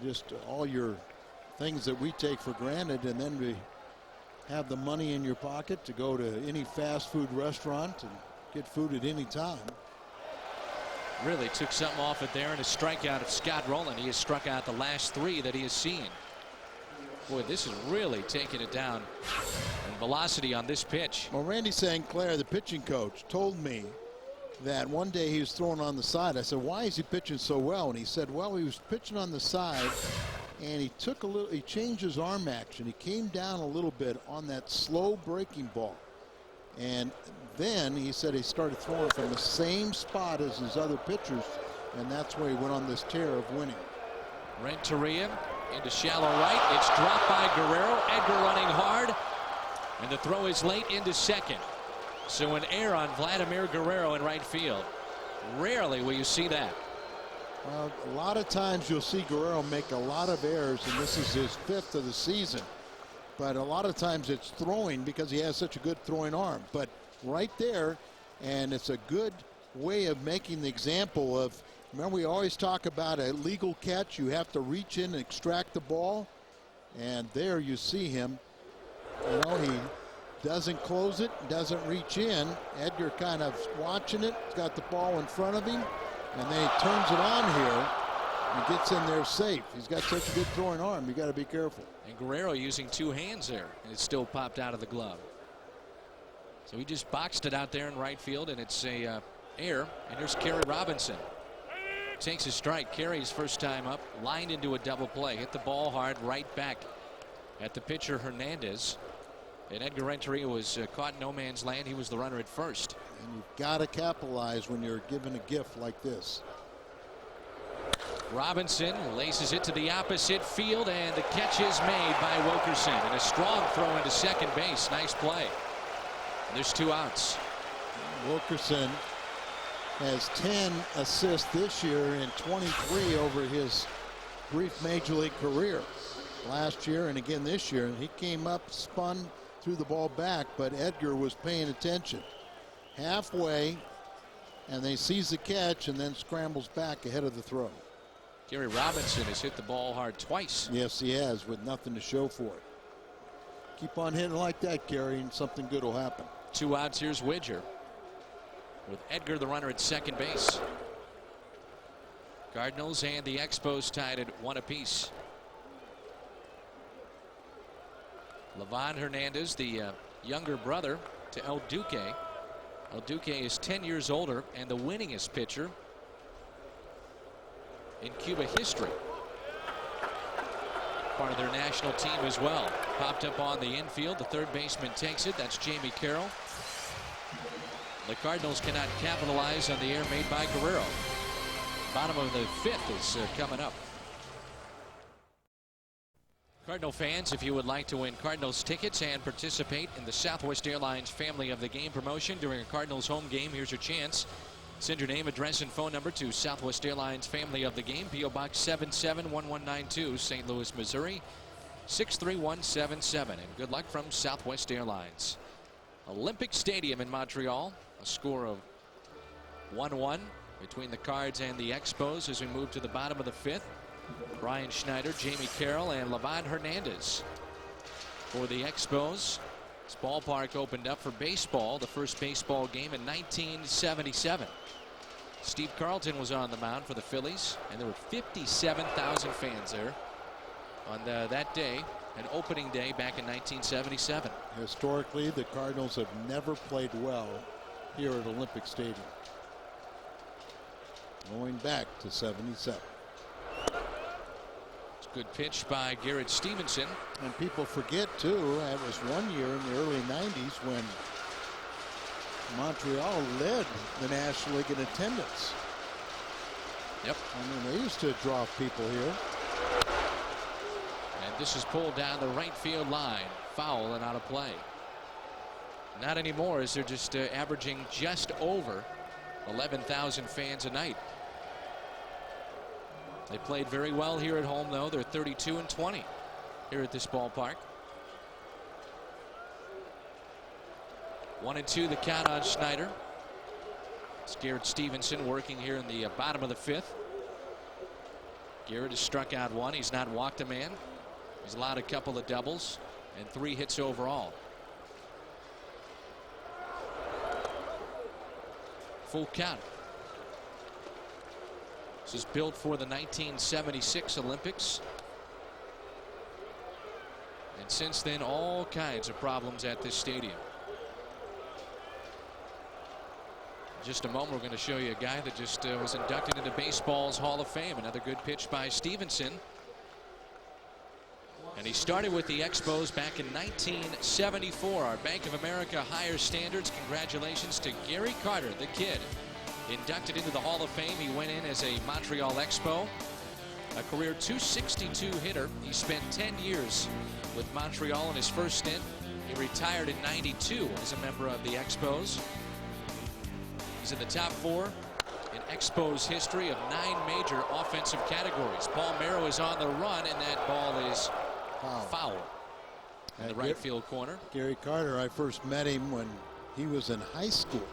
just all your things that we take for granted, and then to have the money in your pocket to go to any fast food restaurant and get food at any time. Really took something off it there, and a strikeout of Scott Rowland. He has struck out the last 3 that he has seen. Boy, this is really taking it down in velocity on this pitch. Well, Randy St. Clair, the pitching coach, told me that one day he was throwing on the side. I said, why is he pitching so well? And he said, well, he was pitching on the side, and he changed his arm action. He came down a little bit on that slow breaking ball. And then he said he started throwing from the same spot as his other pitchers, and that's where he went on this tear of winning. Renteria into shallow right. It's dropped by Guerrero. Edgar running hard, and the throw is late into second. So an error on Vladimir Guerrero in right field. Rarely will you see that. Well, a lot of times you'll see Guerrero make a lot of errors, and this is his 5th of the season. But a lot of times it's throwing because he has such a good throwing arm. But right there, and it's a good way of making the example of, remember, we always talk about a legal catch. You have to reach in and extract the ball. And there you see him. He doesn't close it, doesn't reach in. Edgar kind of watching it. He's got the ball in front of him. And then he turns it on here and gets in there safe. He's got such a good throwing arm. You got to be careful. And Guerrero using 2 hands there, and it still popped out of the glove. So he just boxed it out there in right field, and it's a error. And here's Kerry Robinson. Takes a strike. Kerry's first time up, lined into a double play. Hit the ball hard right back at the pitcher Hernández. And Edgar Renteria was caught in no man's land. He was the runner at first. And you've got to capitalize when you're given a gift like this. Robinson laces it to the opposite field, and the catch is made by Wilkerson. And a strong throw into second base. Nice play. And there's 2 outs. Wilkerson has 10 assists this year and 23 over his brief major league career. Last year and again this year, and he came up, spun, threw the ball back, but Edgar was paying attention. Halfway, and they sees the catch and then scrambles back ahead of the throw. Kerry Robinson has hit the ball hard twice. Yes, he has, with nothing to show for it. Keep on hitting like that, Kerry, and something good will happen. 2 outs. Here's Widger with Edgar the runner at second base. Cardinals and the Expos tied at 1 apiece. Liván Hernández, the younger brother to El Duque, El Duque is 10 years older and the winningest pitcher in Cuba history. Part of their national team as well. Popped up on the infield. The third baseman takes it. That's Jamie Carroll. The Cardinals cannot capitalize on the error made by Guerrero. Bottom of the fifth is coming up. Cardinal fans, if you would like to win Cardinals tickets and participate in the Southwest Airlines Family of the Game promotion during a Cardinals home game, here's your chance. Send your name, address, and phone number to Southwest Airlines Family of the Game, P.O. Box 771192, St. Louis, Missouri 63177. And good luck from Southwest Airlines. Olympic Stadium in Montreal. A score of 1-1 between the Cards and the Expos as we move to the bottom of the fifth. Brian Schneider, Jamie Carroll, and Liván Hernández for the Expos. This ballpark opened up for baseball, the first baseball game in 1977. Steve Carlton was on the mound for the Phillies, and there were 57,000 fans there on that day, an opening day back in 1977. Historically, the Cardinals have never played well here at Olympic Stadium, going back to 77. Good pitch by Garrett Stephenson. And people forget too, that was one year in the early 90s when Montreal led the National League in attendance. Yep. I mean, they used to draw people here. And this is pulled down the right field line. Foul and out of play. Not anymore, as they're just averaging just over 11,000 fans a night. They played very well here at home, though. They're 32-20 here at this ballpark. 1-2 the count on Schneider. It's Garrett Stephenson working here in the bottom of the fifth. Garrett has struck out one. He's not walked a man. He's allowed a couple of doubles and 3 hits overall. Full count. This is built for the 1976 Olympics. And since then, all kinds of problems at this stadium. In just a moment, we're going to show you a guy that just was inducted into baseball's Hall of Fame. Another good pitch by Stephenson. And he started with the Expos back in 1974. Our Bank of America higher standards. Congratulations to Gary Carter, the kid. Inducted into the Hall of Fame. He went in as a Montreal Expo, a career .262 hitter. He spent 10 years with Montreal in his first stint. He retired in '92 as a member of the Expos. He's in the top 4 in Expos history of 9 major offensive categories. Paul Merrow is on the run, and that ball is foul in the right field corner. Gary Carter, I first met him when he was in high school.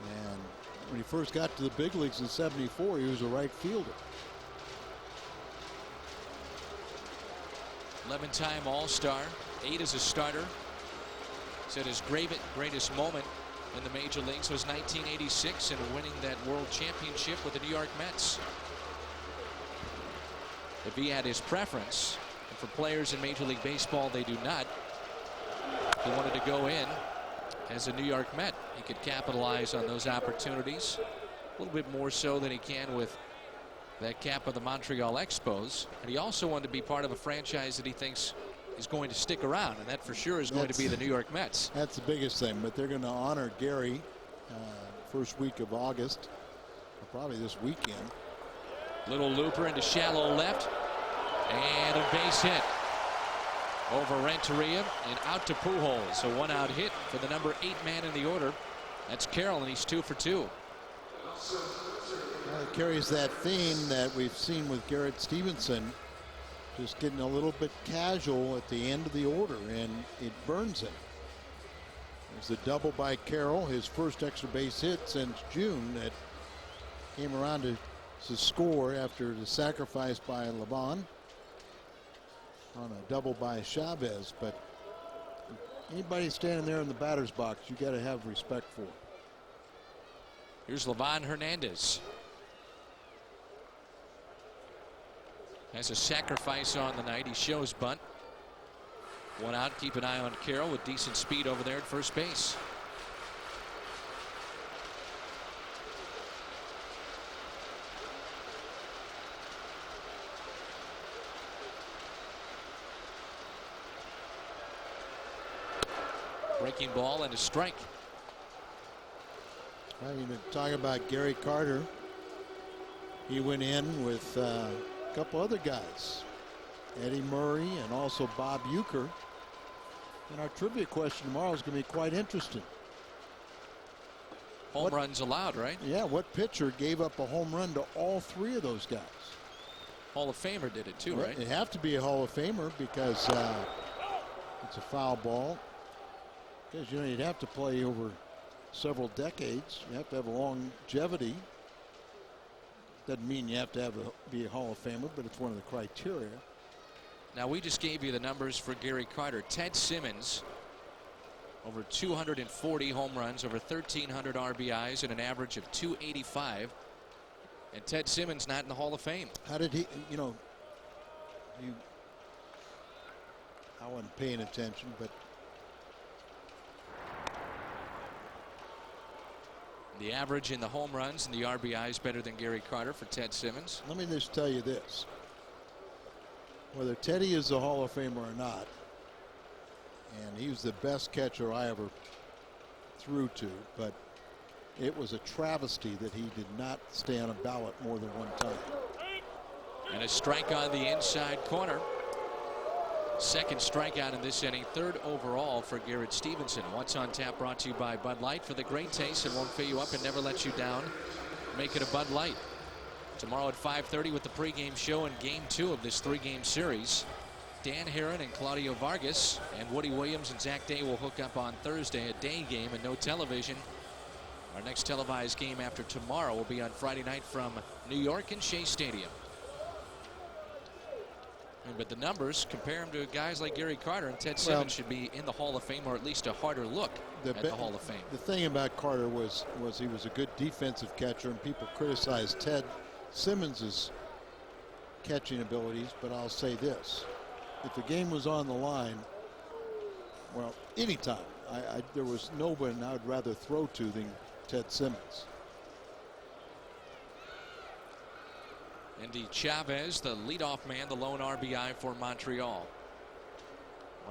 And when he first got to the big leagues in '74, he was a right fielder. 11-time All-Star, 8 as a starter. Said his greatest moment in the major leagues was 1986 and winning that World Championship with the New York Mets. If he had his preference, and for players in Major League Baseball, they do not. If he wanted to go in as a New York Met, he could capitalize on those opportunities a little bit more so than he can with that cap of the Montreal Expos. And he also wanted to be part of a franchise that he thinks is going to stick around, and that for sure is going to be the New York Mets. That's the biggest thing, but they're going to honor Gary first week of August, or probably this weekend. Little looper into shallow left, and a base hit over Renteria and out to Pujols. A 1-out hit for the number 8 man in the order. That's Carroll, and he's 2 for 2. Well, it carries that theme that we've seen with Garrett Stephenson, just getting a little bit casual at the end of the order, and it burns him. There's a double by Carroll, his first extra base hit since June, that came around to score after the sacrifice by Liván on a double by Chavez. But anybody standing there in the batter's box, you got to have respect for. Here's Liván Hernández. Has a sacrifice on the night. He shows bunt. 1 out. Keep an eye on Carroll with decent speed over there at first base. Breaking ball and a strike. Well, you know, talking about Gary Carter, he went in with a couple other guys, Eddie Murray and also Bob Uecker. And our trivia question tomorrow is going to be quite interesting. Home runs allowed, right? Yeah, what pitcher gave up a home run to all three of those guys? Hall of Famer did it too, Well, right? It have to be a Hall of Famer because it's a foul ball. Because, you know, you'd have to play over several decades. You have to have a longevity. Doesn't mean you have to be a Hall of Famer, but it's one of the criteria. Now, we just gave you the numbers for Gary Carter. Ted Simmons, over 240 home runs, over 1,300 RBIs, and an average of 285. And Ted Simmons not in the Hall of Fame. How did he, you know, I wasn't paying attention, but The average in the home runs and the RBIs better than Gary Carter for Ted Simmons. let me just tell you this. Whether Teddy is a Hall of Famer or not, and he was the best catcher I ever threw to, but it was a travesty that he did not stay on a ballot more than one time. And a strike on the inside corner. Second strikeout in this inning, third overall for Garrett Stephenson. What's on Tap brought to you by Bud Light. For the great taste that won't fill you up and never let you down, make it a Bud Light. Tomorrow at 5:30 with the pregame show and game 2 of this 3-game series. Dan Herron and Claudio Vargas and Woody Williams and Zach Day will hook up on Thursday, a day game and no television. Our next televised game after tomorrow will be on Friday night from New York and Shea Stadium. But the numbers, compare him to guys like Gary Carter, and Ted Simmons should be in the Hall of Fame, or at least a harder look at the Hall of Fame. The thing about Carter was he was a good defensive catcher, and people criticized Ted Simmons's catching abilities. But I'll say this: if the game was on the line, well, anytime, there was no one I would rather throw to than Ted Simmons. Andy Chavez, the leadoff man, the lone RBI for Montreal.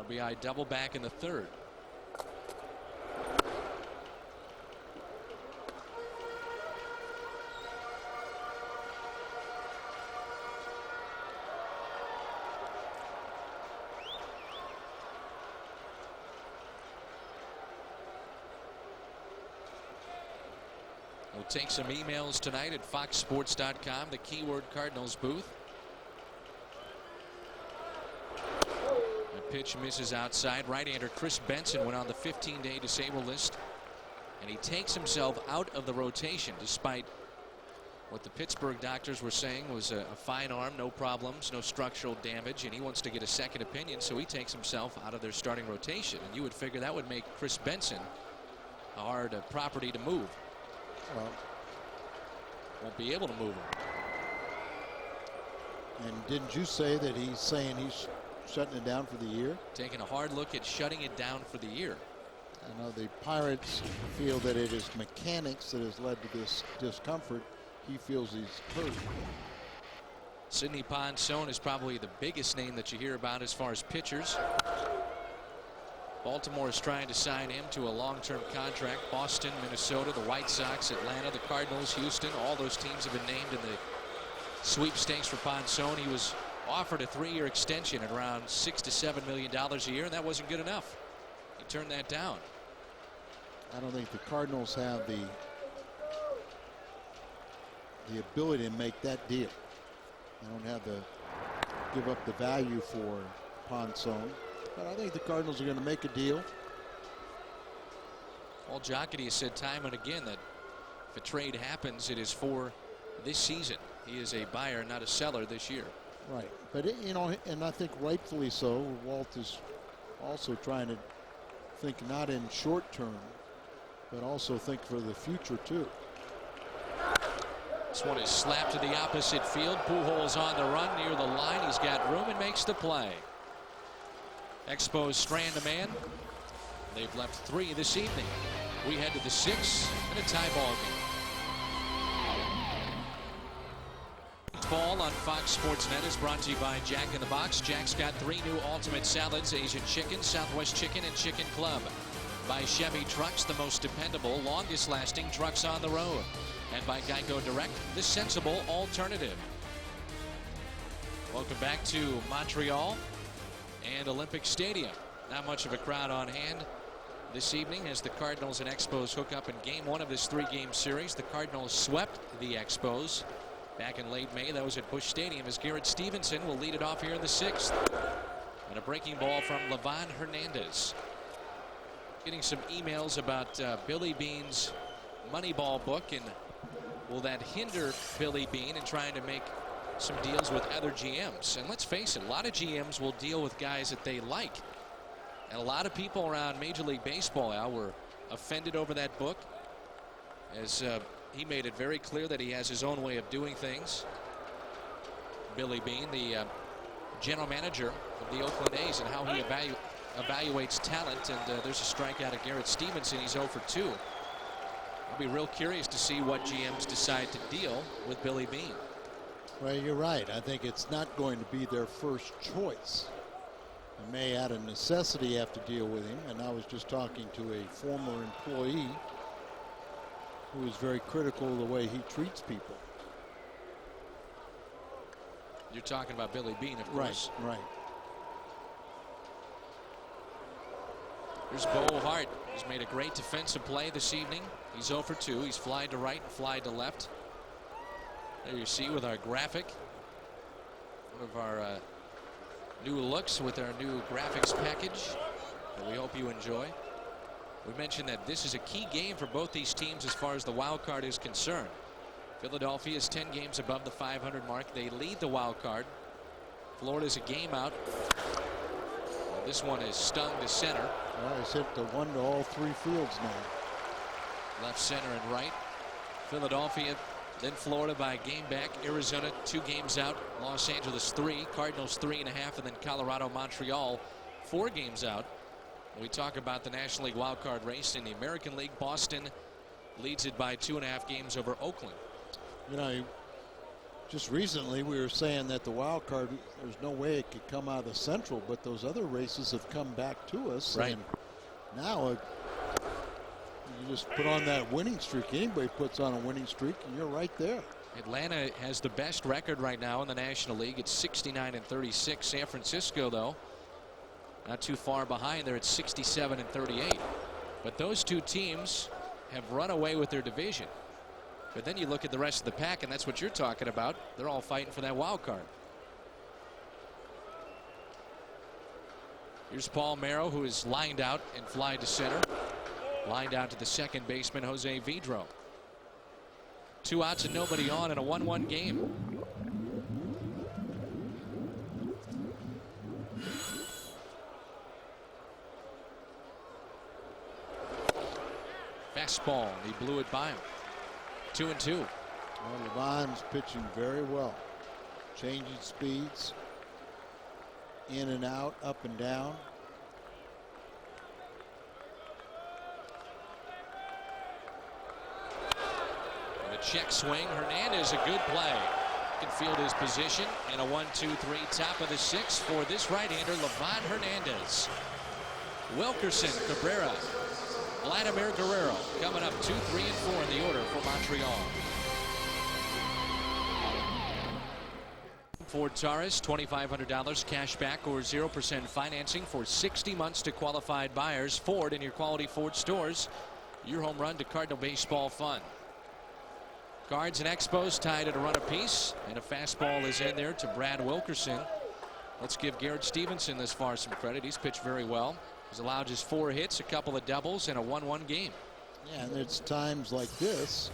RBI double back in the third. We'll take some emails tonight at foxsports.com, the keyword Cardinals booth. The pitch misses outside. Right-hander Chris Benson went on the 15-day disabled list, and he takes himself out of the rotation despite what the Pittsburgh doctors were saying was a fine arm, no problems, no structural damage, and he wants to get a second opinion, so he takes himself out of their starting rotation. And you would figure that would make Chris Benson a hard property to move. Well, won't be able to move him. And didn't you say that he's saying he's shutting it down for the year? Taking a hard look at shutting it down for the year. I know the Pirates feel that it is mechanics that has led to this discomfort. He feels he's hurt. Sidney Ponson is probably the biggest name that you hear about as far as pitchers. Baltimore is trying to sign him to a long-term contract. Boston, Minnesota, the White Sox, Atlanta, the Cardinals, Houston, all those teams have been named in the sweepstakes for Ponson. He was offered a 3-year extension at around $6 to $7 million a year, and that wasn't good enough. He turned that down. I don't think the Cardinals have the ability to make that deal. They don't have the give up the value for Ponson. But I think the Cardinals are going to make a deal. Well, Jocketty has said time and again that if a trade happens, it is for this season. He is a buyer, not a seller this year. Right. But, you know, and I think rightfully so, Walt is also trying to think not in short term, but also think for the future, too. This one is slapped to the opposite field. Pujols on the run near the line. He's got room and makes the play. Expos strand a man. They've left 3 this evening. We head to the 6th in a tie ball game. Ball on Fox Sports Net is brought to you by Jack in the Box. Jack's got 3 new ultimate salads: Asian chicken, Southwest chicken, and chicken club. By Chevy Trucks, the most dependable, longest lasting trucks on the road. And by Geico Direct, the sensible alternative. Welcome back to Montreal and Olympic Stadium. Not much of a crowd on hand this evening as the Cardinals and Expos hook up in game one of this three-game series. The Cardinals swept the Expos back in late May. That was at Busch Stadium as Garrett Stephenson will lead it off here in the sixth. And a breaking ball from Liván Hernández. Getting some emails about Billy Beane's Moneyball book, and will that hinder Billy Beane in trying to make some deals with other GMs? And let's face it, a lot of GMs will deal with guys that they like. And a lot of people around Major League Baseball, Al, were offended over that book, as he made it very clear that he has his own way of doing things. Billy Beane, the general manager of the Oakland A's, and how he evaluates talent. And there's a strikeout of Garrett Stephenson. He's 0 for 2. I'll be real curious to see what GMs decide to deal with Billy Beane. Well, you're right. I think it's not going to be their first choice. They may out of necessity have to deal with him. And I was just talking to a former employee who is very critical of the way he treats people. You're talking about Billy Beane, of course. Right. Here's Bo Hart. He's made a great defensive play this evening. He's 0 for 2. He's flied to right and flied to left. There you see with our graphic. One of our new looks with our new graphics package that we hope you enjoy. We mentioned that this is a key game for both these teams as far as the wild card is concerned. Philadelphia is 10 games above the 500 mark. They lead the wild card. Florida's a game out. Well, this one is stung to center. Well, he's hit the one to all three fields now. Left, center, and right. Philadelphia, then Florida by a game back. Arizona 2 games out. Los Angeles 3. Cardinals 3.5. And then Colorado, Montreal 4 games out. We talk about the National League wild card race in the American League. Boston leads it by 2.5 games over Oakland. You know, just recently we were saying that the wild card, there's no way it could come out of Central, but those other races have come back to us. Right. And now you just put on that winning streak. Anybody puts on a winning streak and you're right there. Atlanta has the best record right now in the National League. It's 69-36. San Francisco, though, not too far behind. They're at 67-38. But those two teams have run away with their division. But then you look at the rest of the pack, and that's what you're talking about. They're all fighting for that wild card. Here's Paul Merrow, who is lined out and fly to center. Lined out to the second baseman, Jose Vidro. 2 outs and nobody on in a 1-1 game. Fastball, he blew it by him. 2-2. Well, Liván's pitching very well. Changing speeds. In and out, up and down. And a check swing. Hernández, a good play. Can field his position. And a 1-2-3 top of the 6th for this right-hander, Liván Hernández. Wilkerson, Cabrera, Vladimir Guerrero coming up 2, 3, and 4 in the order for Montreal. Ford Taurus, $2,500 cash back or 0% financing for 60 months to qualified buyers. Ford in your quality Ford stores. Your home run to Cardinal baseball fun. Cards and Expos tied at a run apiece, and a fastball is in there to Brad Wilkerson. Let's give Garrett Stephenson this far some credit. He's pitched very well. He's allowed just 4 hits, a couple of doubles, and a 1-1 game. Yeah, and it's times like this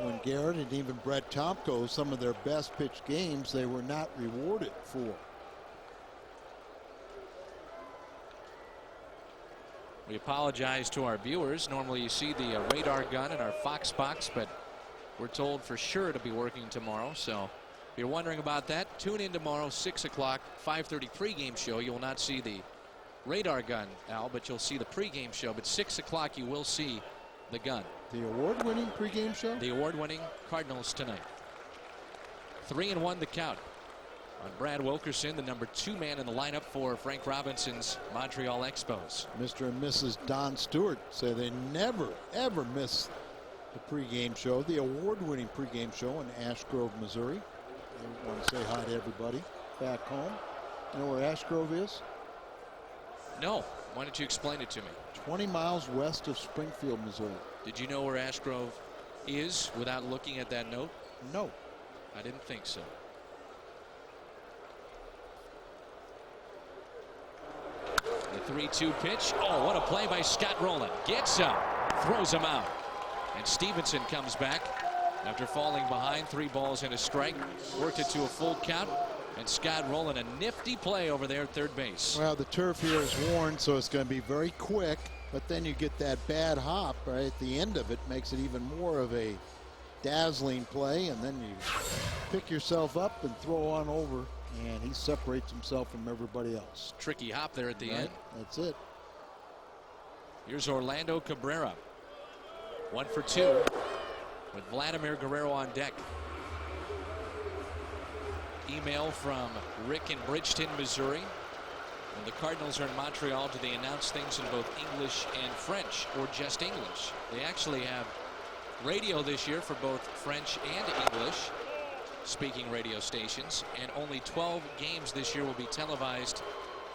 when Garrett and even Brett Tomko, some of their best pitched games, they were not rewarded for. We apologize to our viewers. Normally you see the radar gun in our Fox box, but we're told for sure to be working tomorrow. So if you're wondering about that, tune in tomorrow, 6 o'clock, 5:30 pregame show. You will not see the radar gun, Al, but you'll see the pregame show. But 6 o'clock you will see the gun. The award-winning pregame show? The award-winning Cardinals tonight. 3-1 the count. on Brad Wilkerson, the number 2 man in the lineup for Frank Robinson's Montreal Expos. Mr. and Mrs. Don Stewart say they never, ever miss the pregame show, the award-winning pregame show in Ash Grove, Missouri. I want to say hi to everybody back home. You know where Ash Grove is? No. Why don't you explain it to me? 20 miles west of Springfield, Missouri. Did you know where Ash Grove is without looking at that note? No. I didn't think so. The 3-2 pitch. Oh, what a play by Scott Rowland. Gets up, throws him out. And Stephenson comes back after falling behind. 3 balls and a strike. Worked it to a full count. And Scott Rowland, a nifty play over there at third base. Well, the turf here is worn, so it's going to be very quick. But then you get that bad hop right at the end of it. Makes it even more of a dazzling play. And then you pick yourself up and throw on over. And he separates himself from everybody else. Tricky hop there at the end. That's it. Here's Orlando Cabrera. 1 for 2 with Vladimir Guerrero on deck. Email from Rick in Bridgeton, Missouri. When the Cardinals are in Montreal, do they announce things in both English and French, or just English? They actually have radio this year for both French and English speaking radio stations, and only 12 games this year will be televised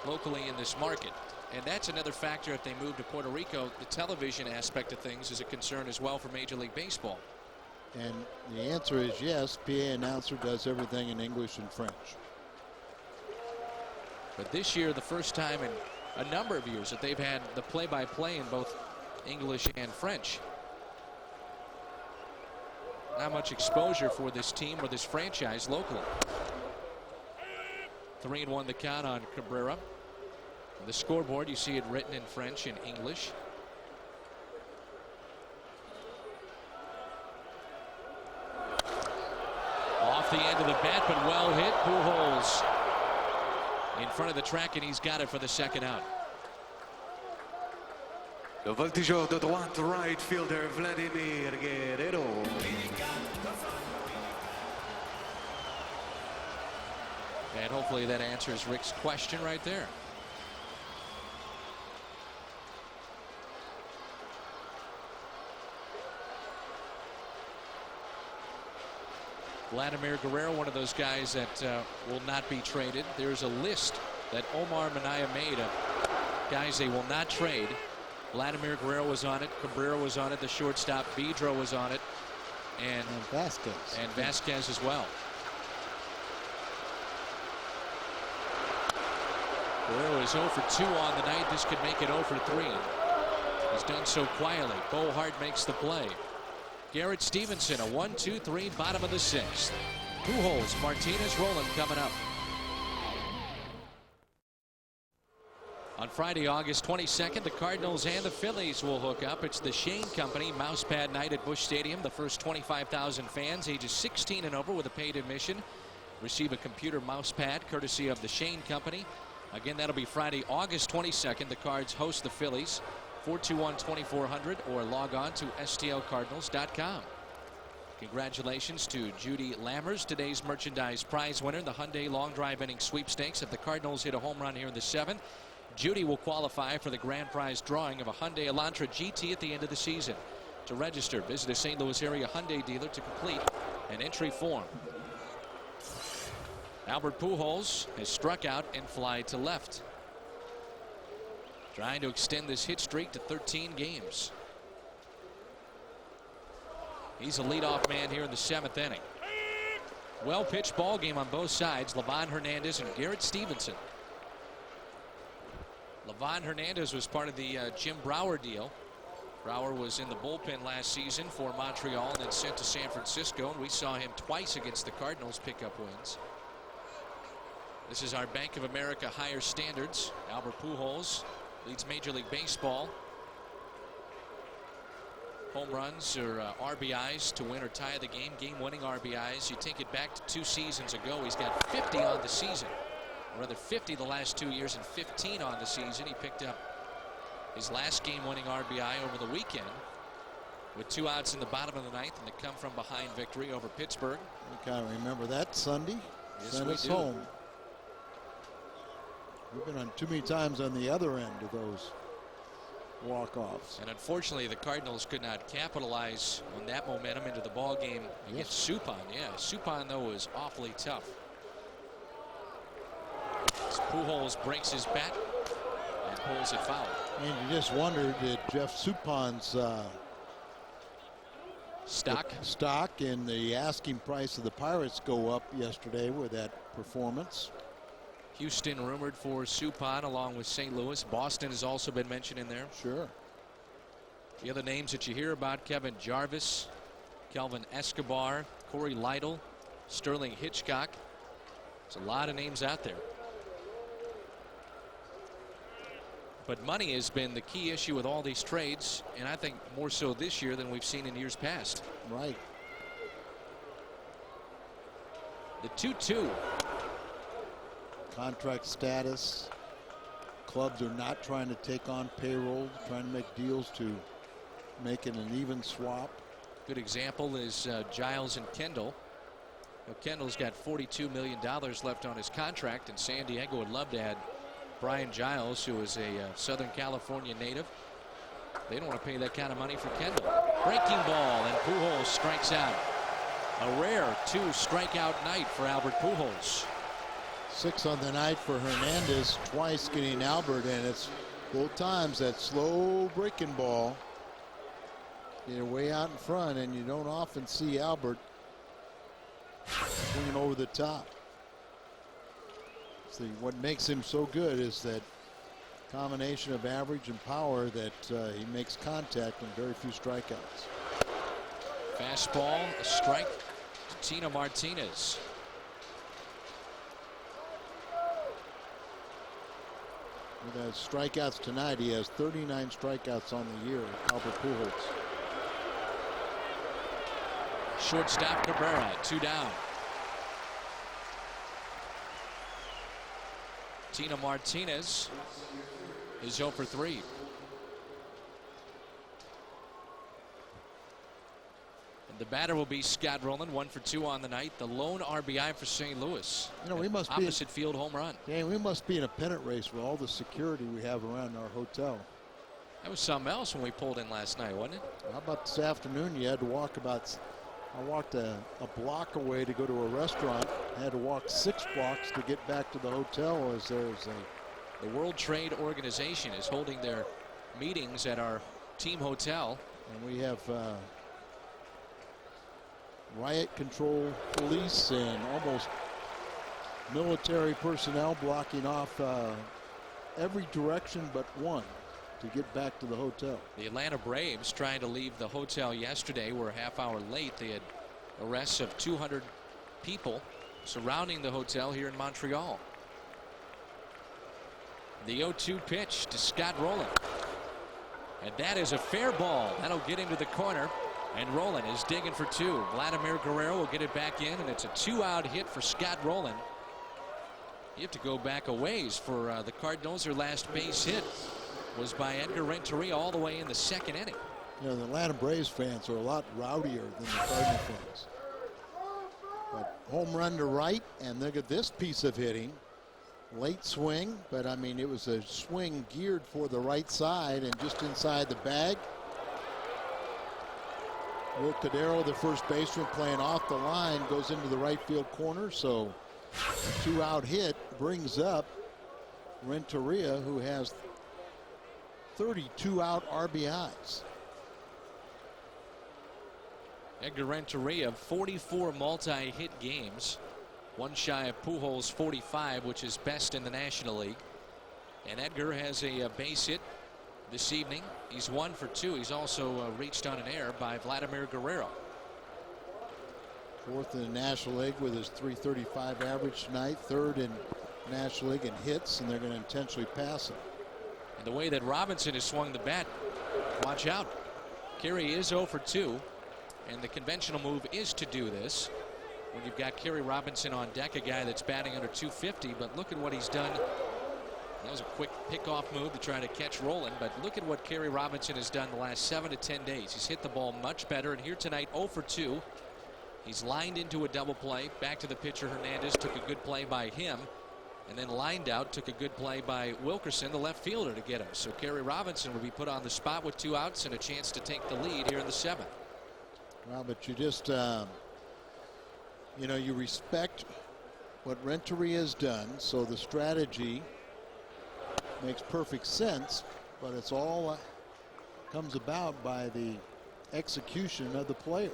locally in this market. And that's another factor. If they move to Puerto Rico, the television aspect of things is a concern as well for Major League Baseball. And the answer is yes. PA announcer does everything in English and French. But this year, the first time in a number of years that they've had the play-by-play in both English and French. Not much exposure for this team or this franchise locally. 3-1 the count on Cabrera. On the scoreboard, you see it written in French and English. Off the end of the bat, but well hit. Pujols in front of the track, and he's got it for the second out. Le voltigeur de droite, right fielder Vladimir Guerrero. And hopefully that answers Rick's question right there. Vladimir Guerrero, one of those guys that will not be traded. There's a list that Omar Minaya made of guys they will not trade. Vladimir Guerrero was on it. Cabrera was on it. The shortstop Vidro was on it. And Vasquez. And Vasquez as well. Guerrero is 0 for 2 on the night. This could make it 0 for 3. He's done so quietly. Bo Hart makes the play. Garrett Stephenson, a 1-2-3, bottom of the 6th. Pujols, Martinez, Rowland coming up. On Friday, August 22nd, the Cardinals and the Phillies will hook up. It's the Shane Company Mousepad Night at Busch Stadium. The first 25,000 fans ages 16 and over with a paid admission receive a computer mouse pad courtesy of the Shane Company. Again, that'll be Friday, August 22nd. The Cards host the Phillies. 421-2400 or log on to stlcardinals.com. Congratulations to Judy Lammers, today's merchandise prize winner, the Hyundai Long Drive Inning Sweepstakes. If the Cardinals hit a home run here in the 7th, Judy will qualify for the grand prize drawing of a Hyundai Elantra GT at the end of the season. To register, visit a St. Louis area Hyundai dealer to complete an entry form. Albert Pujols has struck out and fly to left, trying to extend this hit streak to 13 games. He's a leadoff man here in the 7th inning. Well pitched ball game on both sides. Liván Hernández and Garrett Stephenson. Liván Hernández was part of the Jim Brower deal. Brower was in the bullpen last season for Montreal and then sent to San Francisco, and we saw him twice against the Cardinals pick up wins. This is our Bank of America higher standards. Albert Pujols leads Major League Baseball. Home runs or RBIs to win or tie the game. Game-winning RBIs. You take it back to 2 seasons ago. He's got 50 on the season. Or rather 50 the last 2 years and 15 on the season. He picked up his last game-winning RBI over the weekend with 2 outs in the bottom of the 9th and the come-from-behind victory over Pittsburgh. You kind of remember that Sunday. Send us home. We've been on too many times on the other end of those walk-offs. And unfortunately, the Cardinals could not capitalize on that momentum into the ball game against Suppan. Yeah, Suppan, though, was awfully tough. As Pujols breaks his bat and pulls it foul. And you just wondered, did Jeff Suppan's stock and the asking price of the Pirates go up yesterday with that performance? Houston rumored for Suppan along with St. Louis. Boston has also been mentioned in there. Sure. The other names that you hear about: Kevin Jarvis, Kelvin Escobar, Corey Lytle, Sterling Hitchcock. There's a lot of names out there. But money has been the key issue with all these trades, and I think more so this year than we've seen in years past. Right. The 2-2. Contract status. Clubs are not trying to take on payroll, trying to make deals to make it an even swap. Good example is Giles and Kendall. Now, Kendall's got $42 million left on his contract, and San Diego would love to add Brian Giles, who is a Southern California native. They don't want to pay that kind of money for Kendall. Breaking ball, and Pujols strikes out. A rare 2-strikeout night for Albert Pujols. 6 on the night for Hernández, twice getting Albert, and it's both times that slow breaking ball. You're way out in front, and you don't often see Albert swinging over the top. See, what makes him so good is that combination of average and power that he makes contact and very few strikeouts. Fastball, a strike to Tino Martinez. With his strikeouts tonight, he has 39 strikeouts on the year, Albert Pujols. Shortstop Cabrera, 2 down. Tino Martinez is 0 for 3. And the batter will be Scott Rowland, 1 for 2 on the night. The lone RBI for St. Louis. You know, we must be opposite field home run. Yeah, we must be in a pennant race with all the security we have around our hotel. That was something else when we pulled in last night, wasn't it? How about this afternoon? You had to walk I walked a block away to go to a restaurant. I had to walk 6 blocks to get back to the hotel, as there's the World Trade Organization is holding their meetings at our team hotel. And we have riot control police and almost military personnel blocking off every direction but one to get back to the hotel. The Atlanta Braves trying to leave the hotel yesterday were a half hour late. They had arrests of 200 people surrounding the hotel here in Montreal. The 0-2 pitch to Scott Rowland. And that is a fair ball. That'll get into the corner. And Rowland is digging for 2. Vladimir Guerrero will get it back in, and it's a 2-out hit for Scott Rowland. You have to go back a ways for the Cardinals. Their last base hit was by Edgar Renteria all the way in the 2nd inning. You know, the Atlanta Braves fans are a lot rowdier than the Cardinal fans. But home run to right, and look at this piece of hitting. Late swing, but I mean, it was a swing geared for the right side and just inside the bag. Will Cordero, the first baseman, playing off the line, goes into the right field corner. So a 2-out hit brings up Renteria, who has 32 out RBIs. Edgar Renteria, 44 multi-hit games, one shy of Pujols' 45, which is best in the National League. And Edgar has a base hit this evening. He's 1 for 2. He's also reached on an error by Vladimir Guerrero. 4th in the National League with his .335 average tonight. 3rd in National League in hits, and they're going to intentionally pass him. And the way that Robinson has swung the bat, watch out. Kerry is 0 for 2, and the conventional move is to do this when you've got Kerry Robinson on deck, a guy that's batting under 250. But look at what he's done. That was a quick pickoff move to try to catch Rowland, but look at what Kerry Robinson has done the last 7 to 10 days. He's hit the ball much better, and here tonight 0 for 2. He's lined into a double play. Back to the pitcher Hernández. Took a good play by him. And then lined out, took a good play by Wilkerson, the left fielder, to get him. So Kerry Robinson would be put on the spot with 2 outs and a chance to take the lead here in the 7th. Well, but you just, you know, you respect what Renteria has done. So the strategy makes perfect sense, but it's all comes about by the execution of the players.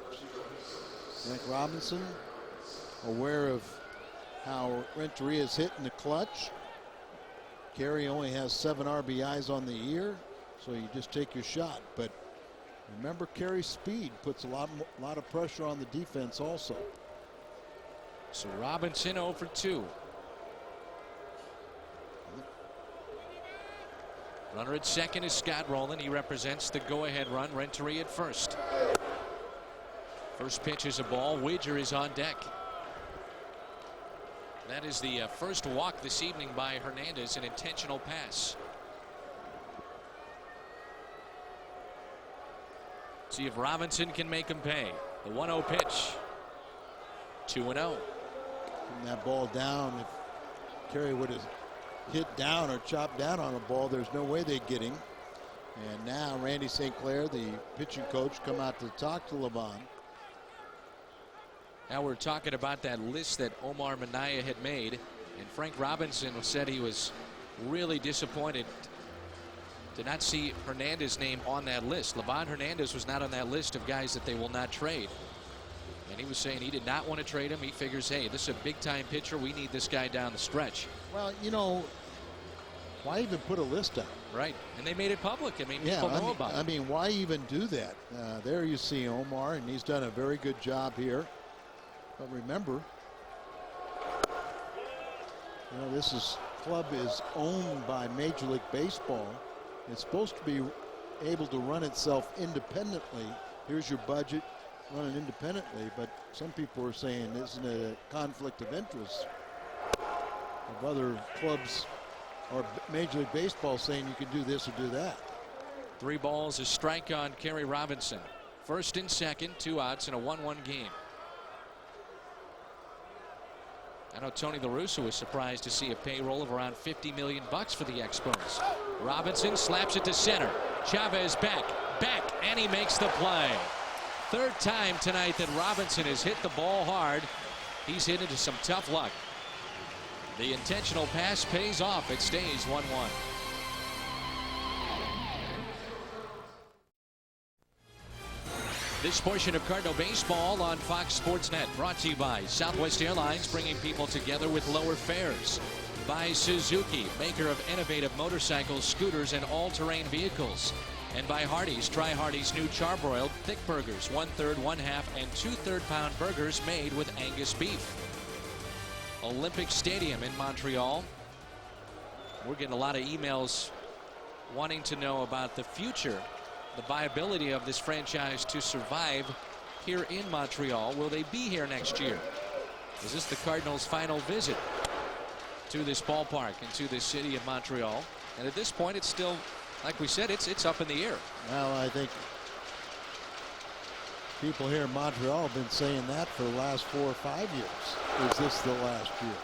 Frank Robinson, aware of how Renteria is hitting the clutch. Kerry only has 7 RBIs on the year, so you just take your shot. But remember, Kerry's speed puts a lot of pressure on the defense also. So Robinson 0 for 2. Runner at second is Scott Rowland. He represents the go-ahead run. Renteria at first. First pitch is a ball. Widger is on deck. That is the first walk this evening by Hernández, an intentional pass. See if Robinson can make him pay. The 1-0 pitch. 2-0. Putting that ball down. If Kerry would have hit down or chopped down on a ball, there's no way they'd get him. And now Randy St. Clair, the pitching coach, come out to talk to Liván. Now we're talking about that list that Omar Minaya had made, and Frank Robinson said he was really disappointed to not see Hernández's name on that list. Liván Hernández was not on that list of guys that they will not trade. And he was saying he did not want to trade him. He figures, hey, this is a big-time pitcher. We need this guy down the stretch. Well, you know, why even put a list out? Right. And they made it public. I mean, Yeah, people know about it. I mean, why even do that? There you see Omar, and he's done a very good job here. But remember, you know, this club is owned by Major League Baseball. It's supposed to be able to run itself independently. Here's your budget, run it independently. But some people are saying, isn't it a conflict of interest of other clubs or Major League Baseball saying you can do this or do that? 3 balls, a strike on Kerry Robinson. First and second, 2 outs in a 1-1 game. I know Tony La Russa was surprised to see a payroll of around $50 million for the Expos. Robinson slaps it to center. Chavez back, and he makes the play. 3rd time tonight that Robinson has hit the ball hard. He's hit into some tough luck. The intentional pass pays off. It stays 1-1. This portion of Cardinal baseball on Fox Sports Net brought to you by Southwest Airlines, bringing people together with lower fares. By Suzuki, maker of innovative motorcycles, scooters, and all-terrain vehicles. And by Hardee's. Try Hardee's new charbroiled thick burgers, 1/3, 1/2, and 2/3 pound burgers made with Angus beef. Olympic Stadium in Montreal. We're getting a lot of emails wanting to know about the future, the viability of this franchise to survive here in Montreal. Will they be here next year? Is this the Cardinals' final visit to this ballpark and to this city of Montreal? And at this point, it's still, like we said, it's up in the air. Well, I think people here in Montreal have been saying that for the last 4 or 5 years. Is this the last year?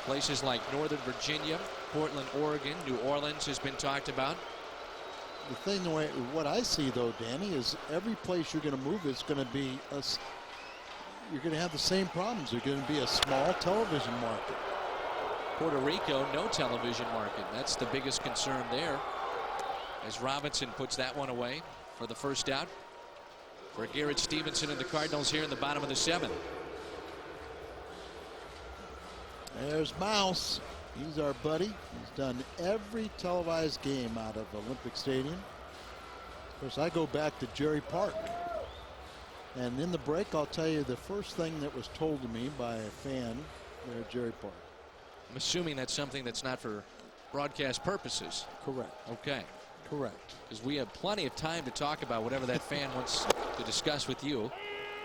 Places like Northern Virginia, Portland, Oregon, New Orleans has been talked about. The thing, what I see though, Danny, is every place you're going to move is going to be you're going to have the same problems. There's going to be a small television market. Puerto Rico, no television market. That's the biggest concern there, as Robinson puts that one away for the first out for Garrett, Stephenson, and the Cardinals here in the bottom of the 7th. There's Mouse. He's our buddy. He's done every televised game out of Olympic Stadium. Of course, I go back to Jerry Park. And in the break, I'll tell you the first thing that was told to me by a fan there at Jerry Park. I'm assuming that's something that's not for broadcast purposes. Correct. Okay. Correct. Because we have plenty of time to talk about whatever that fan wants to discuss with you.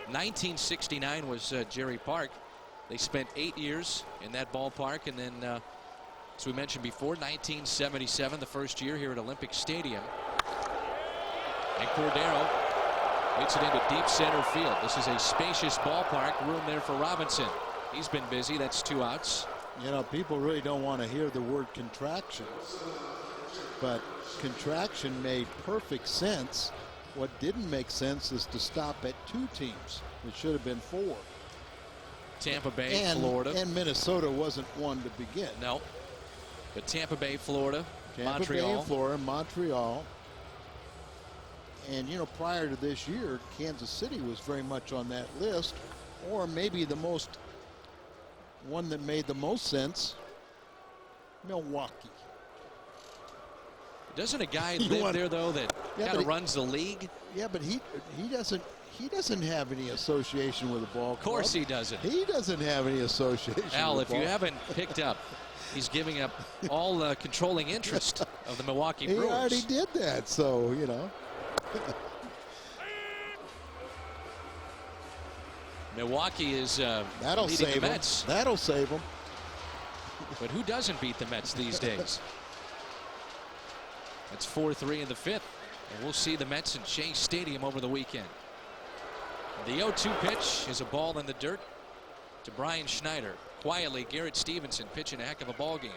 1969 was Jerry Park. They spent 8 years in that ballpark, and then, as we mentioned before, 1977, the first year here at Olympic Stadium. And Cordero Hits it into deep center field. This is a spacious ballpark. Room there for Robinson. He's been busy. That's 2 outs. You know, people really don't want to hear the word contraction, but contraction made perfect sense. What didn't make sense is to stop at 2 teams. It should have been 4. Tampa Bay, Florida. And Minnesota wasn't one to begin. No. But Tampa Bay, Florida, Tampa Montreal. Bay, Florida, Montreal. And, you know, prior to this year, Kansas City was very much on that list. Or maybe the one that made the most sense, Milwaukee. Doesn't a guy live there, though, that kind of runs the league? Yeah, but he doesn't have any association with the ball club. Of course he doesn't. He doesn't have any association Al, with if you haven't picked up, he's giving up all controlling interest of the Milwaukee Brewers. He already did that, so, you know. Milwaukee is That'll leading save the Mets. That'll save him. But who doesn't beat the Mets these days? That's 4-3 in the 5th. And we'll see the Mets in Shea Stadium over the weekend. The 0-2 pitch is a ball in the dirt to Brian Schneider. Quietly, Garrett Stephenson pitching a heck of a ball game,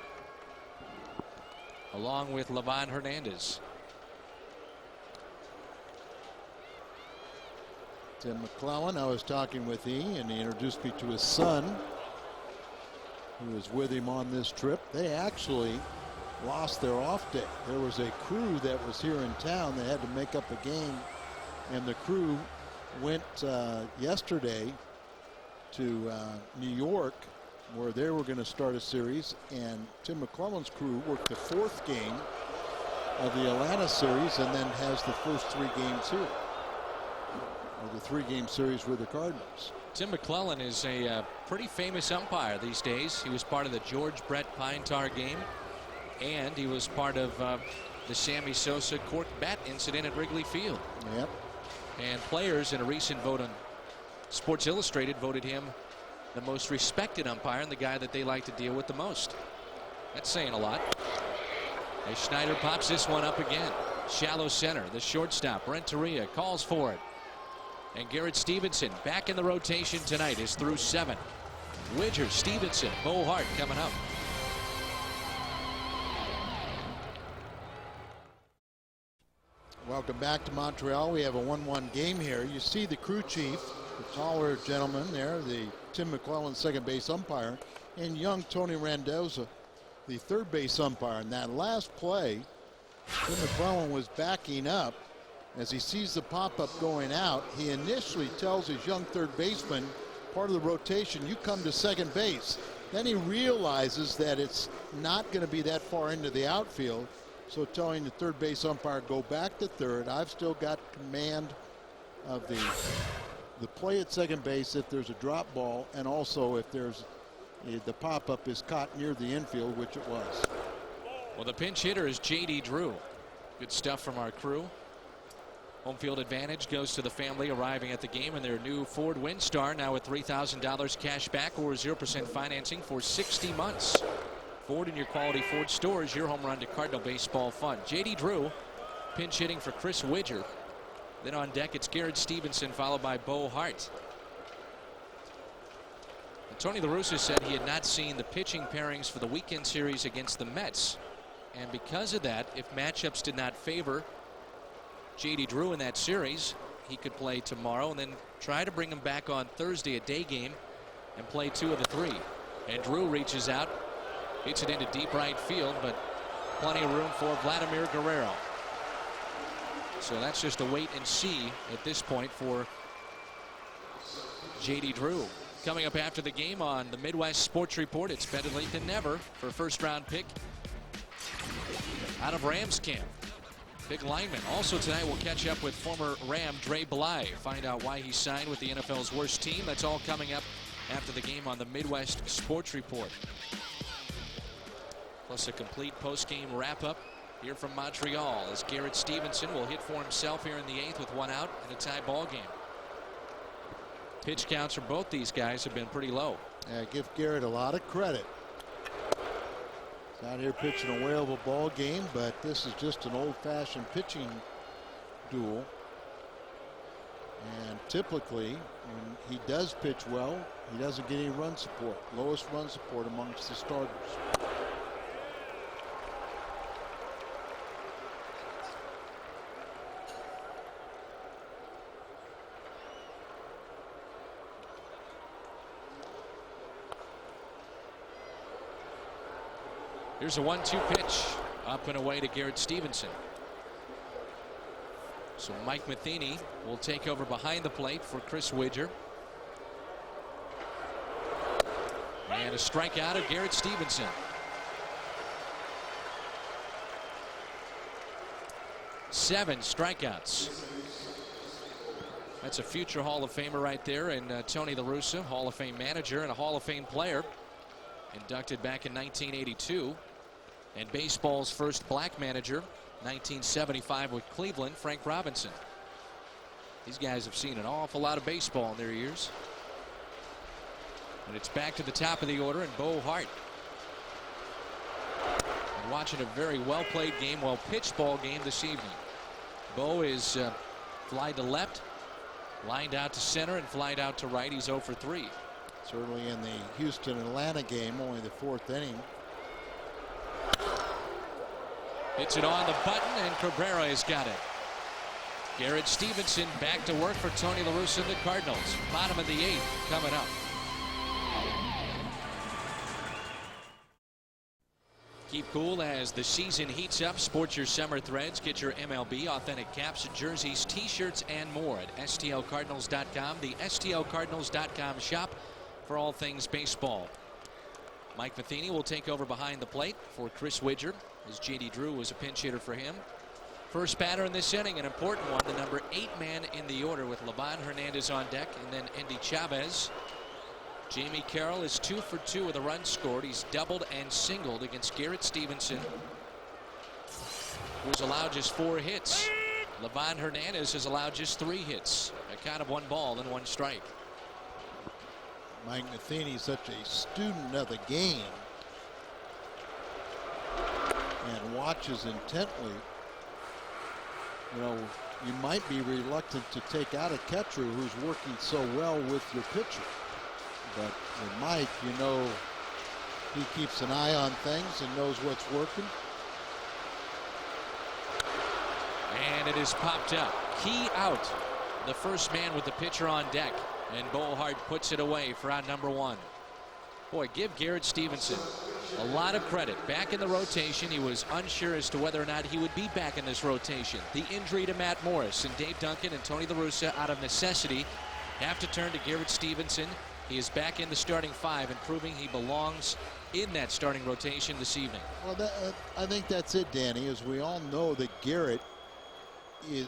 along with Liván Hernández. Tim McClellan, I was talking with and he introduced me to his son, who was with him on this trip. They actually lost their off day. There was a crew that was here in town that had to make up a game, and the crew went yesterday to New York, where they were going to start a series, and Tim McClellan's crew worked the 4th game of the Atlanta series and then has the first 3 games here, or the 3-game series with the Cardinals. Tim McClellan is a pretty famous umpire these days. He was part of the George Brett Pine Tar game, and he was part of the Sammy Sosa cork bat incident at Wrigley Field. Yep. And players in a recent vote on Sports Illustrated voted him the most respected umpire and the guy that they like to deal with the most. That's saying a lot. As Schneider pops this one up again. Shallow center. The shortstop, Renteria, calls for it. And Garrett Stephenson back in the rotation tonight is through 7. Widger, Stephenson, Bo Hart coming up. Welcome back to Montreal. We have a 1-1 game here. You see the crew chief, the taller gentleman there, the Tim McClellan second base umpire, and young Tony Randazza, the third base umpire. In that last play, Tim McClellan was backing up. As he sees the pop-up going out, he initially tells his young third baseman, part of the rotation, you come to second base. Then he realizes that it's not going to be that far into the outfield. So telling the third base umpire, go back to third. I've still got command of the play at second base if there's a drop ball, and also if there's the pop-up is caught near the infield, which it was. Well, the pinch hitter is J.D. Drew. Good stuff from our crew. Home field advantage goes to the family arriving at the game in their new Ford Windstar, now with $3,000 cash back or 0% financing for 60 months. Ford and your quality Ford stores, your home run to Cardinal baseball fun. J.D. Drew pinch hitting for Chris Widger. Then on deck it's Garrett Stephenson followed by Bo Hart. And Tony La Russa said he had not seen the pitching pairings for the weekend series against the Mets. And because of that, if matchups did not favor J.D. Drew in that series, he could play tomorrow and then try to bring him back on Thursday, a day game, and play 2 of the 3. And Drew reaches out. Hits it into deep right field, but plenty of room for Vladimir Guerrero. So that's just a wait and see at this point for J.D. Drew. Coming up after the game on the Midwest Sports Report, it's better late than never for a first-round pick out of Rams camp. Big lineman. Also tonight we'll catch up with former Ram Dre Bly. Find out why he signed with the NFL's worst team. That's all coming up after the game on the Midwest Sports Report. Plus a complete post-game wrap-up here from Montreal as Garrett Stephenson will hit for himself here in the 8th with 1 out in a tie ball game. Pitch counts for both these guys have been pretty low. Yeah, give Garrett a lot of credit. He's out here pitching a whale of a ball game, but this is just an old-fashioned pitching duel. And typically, when he does pitch well, he doesn't get any run support. Lowest run support amongst the starters. Here's a 1-2 pitch up and away to Garrett Stephenson. So Mike Matheny will take over behind the plate for Chris Widger. And a strikeout of Garrett Stephenson. Seven strikeouts. That's a future Hall of Famer right there, and Tony La Russa, Hall of Fame manager and a Hall of Fame player, inducted back in 1982. And baseball's first black manager, 1975 with Cleveland, Frank Robinson. These guys have seen an awful lot of baseball in their years. And it's back to the top of the order, and Bo Hart. And watching a very well played game, well pitched ball game this evening. Bo is flied to left, lined out to center, and flied out to right. He's 0 for 3. Certainly in the Houston-Atlanta game, only the 4th inning. Hits it on the button, and Cabrera has got it. Garrett Stephenson back to work for Tony La Russa and the Cardinals. Bottom of the 8th coming up. Keep cool as the season heats up. Sport your summer threads. Get your MLB authentic caps, jerseys, t-shirts, and more at STLCardinals.com, the STLCardinals.com shop for all things baseball. Mike Matheny will take over behind the plate for Chris Widger, as J.D. Drew was a pinch hitter for him. First batter in this inning, an important one, the number 8 man in the order with Liván, Hernández on deck, and then Endy Chavez. Jamie Carroll is 2 for 2 with a run scored. He's doubled and singled against Garrett Stephenson, who's allowed just 4 hits. Liván Hernández has allowed just 3 hits. A count of 1 ball and 1 strike. Mike Matheny is such a student of the game and watches intently. You know, you might be reluctant to take out a catcher who's working so well with your pitcher. But with Mike, you know, he keeps an eye on things and knows what's working. And it is popped up. Key out. The first man with the pitcher on deck. And Bo Hart puts it away for out number 1. Boy, give Garrett Stephenson a lot of credit. Back in the rotation, he was unsure as to whether or not he would be back in this rotation. The injury to Matt Morris and Dave Duncan and Tony La Russa, out of necessity, have to turn to Garrett Stephenson. He is back in the starting 5 and proving he belongs in that starting rotation this evening. Well, I think that's it, Danny. As we all know, that Garrett is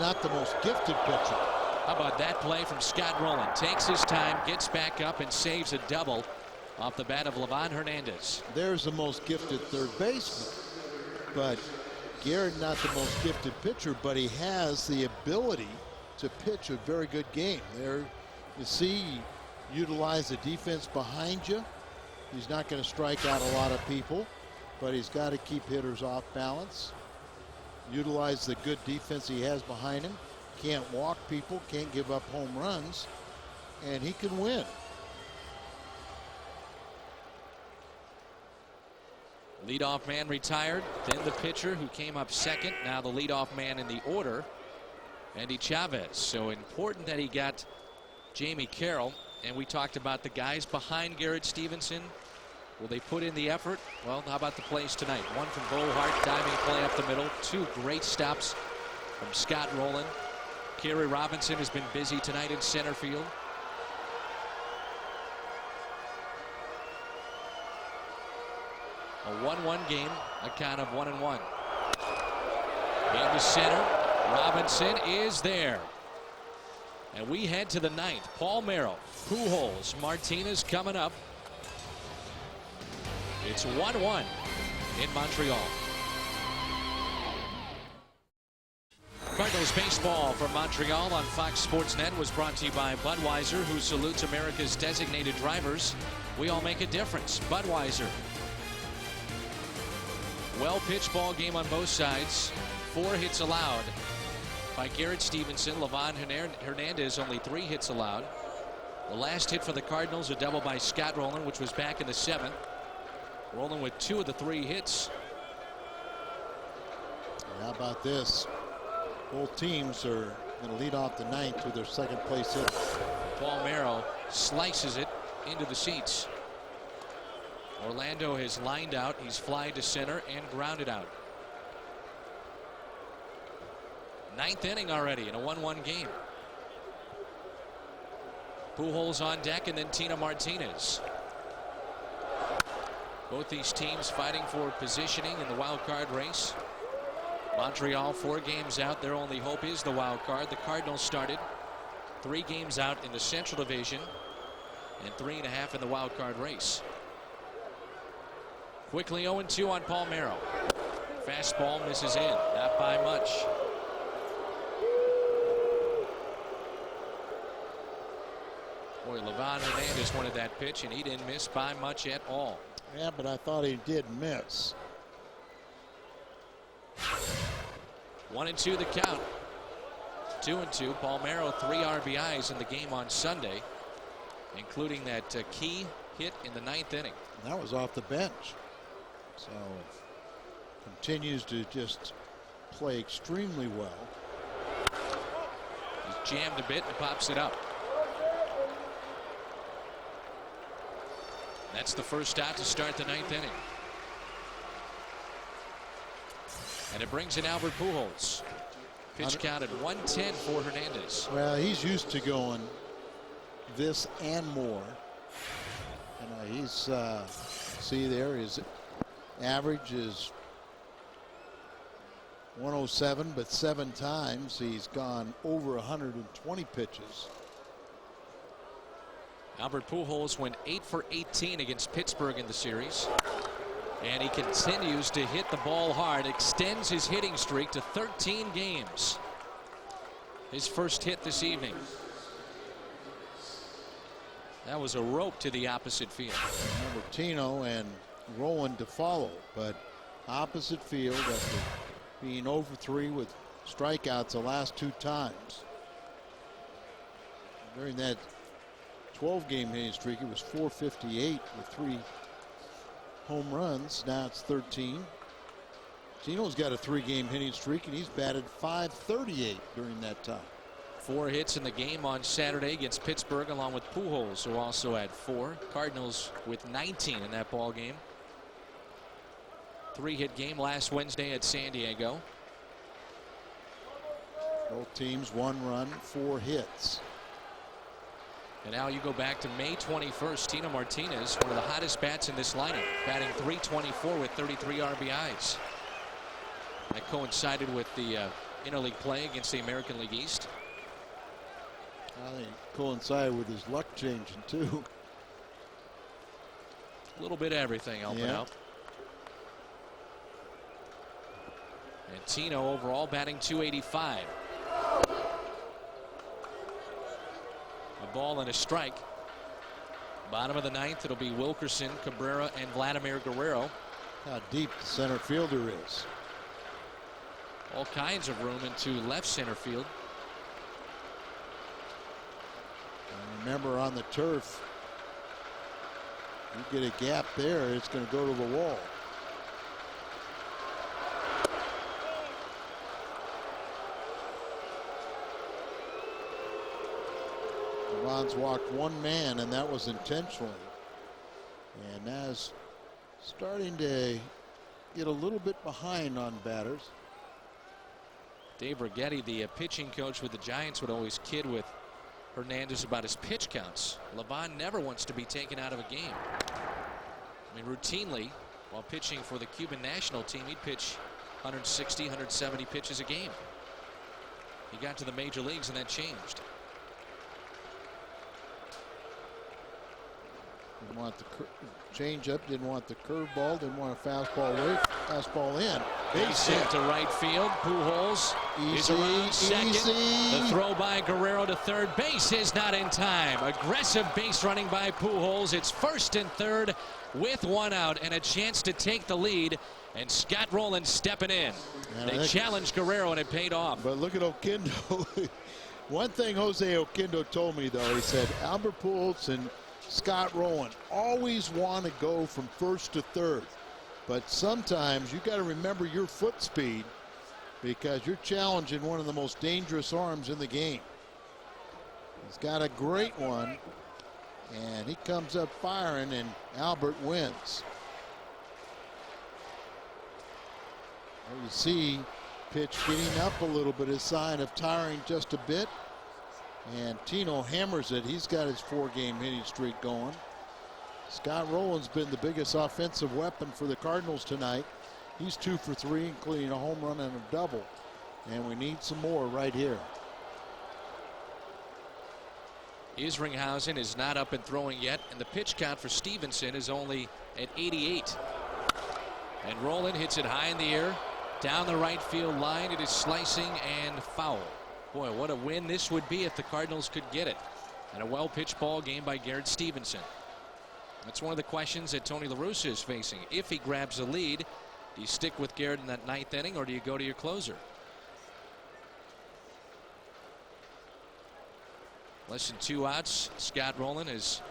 not the most gifted pitcher. How about that play from Scott Rowland? Takes his time, gets back up, and saves a double off the bat of Liván Hernández. There's the most gifted third baseman. But Garrett, not the most gifted pitcher, but he has the ability to pitch a very good game. There, you see, utilize the defense behind you. He's not going to strike out a lot of people, but he's got to keep hitters off balance. Utilize the good defense he has behind him. Can't walk people, can't give up home runs, and he can win. Leadoff man retired, then the pitcher who came up second, now the leadoff man in the order, Endy Chavez. So important that he got Jamie Carroll, and we talked about the guys behind Garrett Stephenson. Will they put in the effort? Well, how about the plays tonight? One from Bo Hart, diving play up the middle. 2 great stops from Scott Rowland. Kerry Robinson has been busy tonight in center field. A 1-1 game, a count of 1-1. Into center, Robinson is there. And we head to the 9th. Paul Merrill, Pujols, Martinez coming up. It's 1-1 in Montreal. Cardinals baseball from Montreal on Fox Sports Net was brought to you by Budweiser, who salutes America's designated drivers. We all make a difference. Budweiser. Well pitched ball game on both sides. 4 hits allowed. by Garrett, Stephenson. Liván, Hernández, only 3 hits allowed. The last hit for the Cardinals, a double by Scott Rowland, which was back in the 7th. Rowland with 2 of the 3 hits. How about this? Both teams are going to lead off the 9th with their 2nd place hit. Palmeiro slices it into the seats. Orlando has lined out. He's flied to center and grounded out. 9th inning already in a 1-1 game. Pujols on deck, and then Tino Martinez. Both these teams fighting for positioning in the wild card race. Montreal 4 games out. Their only hope is the wild card. The Cardinals started 3 games out in the Central Division and 3.5 in the wild card race. Quickly 0-2 on Palmeiro. Fastball misses in, not by much. Boy, Liván Hernández wanted that pitch, and he didn't miss by much at all. Yeah, but I thought he did miss. 1-2 the count. 2-2. Palmeiro 3 RBIs in the game on Sunday, including that key hit in the 9th inning. And that was off the bench. So continues to just play extremely well. He's jammed a bit and pops it up. That's the first out to start the 9th inning. And it brings in Albert Pujols. Pitch count at 110 for Hernández. Well, he's used to going this and more. And he's see there his average is 107, but 7 times he's gone over 120 pitches. Albert Pujols went 8 for 18 against Pittsburgh in the series. And he continues to hit the ball hard, extends his hitting streak to 13 games. His first hit this evening. That was a rope to the opposite field. Remember Tino and Rowland to follow, but opposite field after being 0 for 3 with strikeouts the last 2 times. During that 12-game hitting streak, it was 458 with 3 home runs. Now it's 13. Tino's got a 3-game hitting streak, and he's batted .538 during that time. 4 hits in the game on Saturday against Pittsburgh, along with Pujols, who also had 4. Cardinals with 19 in that ball game. 3-hit game last Wednesday at San Diego. Both teams 1 run, 4 hits. And now you go back to May 21st. Tino Martinez, one of the hottest bats in this lineup, batting .324 with 33 RBIs. That coincided with the interleague play against the American League East. I think it coincided with his luck changing too. A little bit of everything helping out. And Tino overall batting .285. A ball and a strike. Bottom of the 9th, it'll be Wilkerson, Cabrera, and Vladimir Guerrero. How deep the center fielder is. All kinds of room into left center field. And remember, on the turf, you get a gap there, it's going to go to the wall. Liván's walked 1 man, and that was intentionally. And that's starting to get a little bit behind on batters. Dave Righetti, the pitching coach with the Giants, would always kid with Hernández about his pitch counts. Liván never wants to be taken out of a game. I mean, routinely, while pitching for the Cuban national team, he'd pitch 160, 170 pitches a game. He got to the major leagues, and that changed. Didn't want the change up, didn't want the curveball, didn't want a fastball away, fastball in. Base hit to right field. Pujols is around second. The throw by Guerrero to third base is not in time. Aggressive base running by Pujols. It's 1st and 3rd with 1 out and a chance to take the lead And Scott Rowland stepping in. And they challenged Guerrero and it paid off. But look at Oquendo. One thing Jose Oquendo told me, though, he said Albert Pujols and Scott Rowland always want to go from first to third. But sometimes you got to remember your foot speed because you're challenging one of the most dangerous arms in the game. He's got a great one, and he comes up firing, and Albert wins. There you see pitch getting up a little bit, a sign of tiring just a bit. And Tino hammers it. He's got his 4-game hitting streak going. Scott Rowland's been the biggest offensive weapon for the Cardinals tonight. He's 2 for 3, including a home run and a double. And we need some more right here. Isringhausen is not up and throwing yet, and the pitch count for Stephenson is only at 88. And Rowland hits it high in the air, down the right field line. It is slicing and foul. Boy, what a win this would be if the Cardinals could get it. And a well-pitched ball game by Garrett Stephenson. That's one of the questions that Tony La Russa is facing. If he grabs the lead, do you stick with Garrett in that 9th inning, or do you go to your closer? Less than 2 outs. Scott Rowland has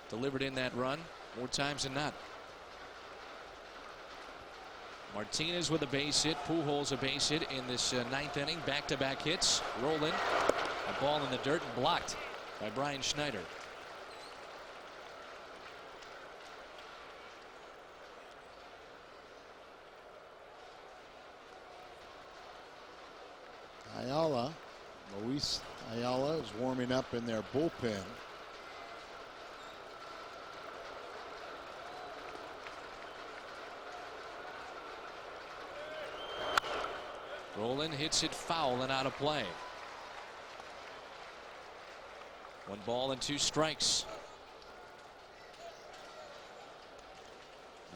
delivered in that run more times than not. Martinez with a base hit. Pujols a base hit in this 9th inning. Back-to-back hits. Rowland, a ball in the dirt and blocked by Brian Schneider. Luis Ayala is warming up in their bullpen. Rowland hits it foul and out of play. 1 ball and 2 strikes.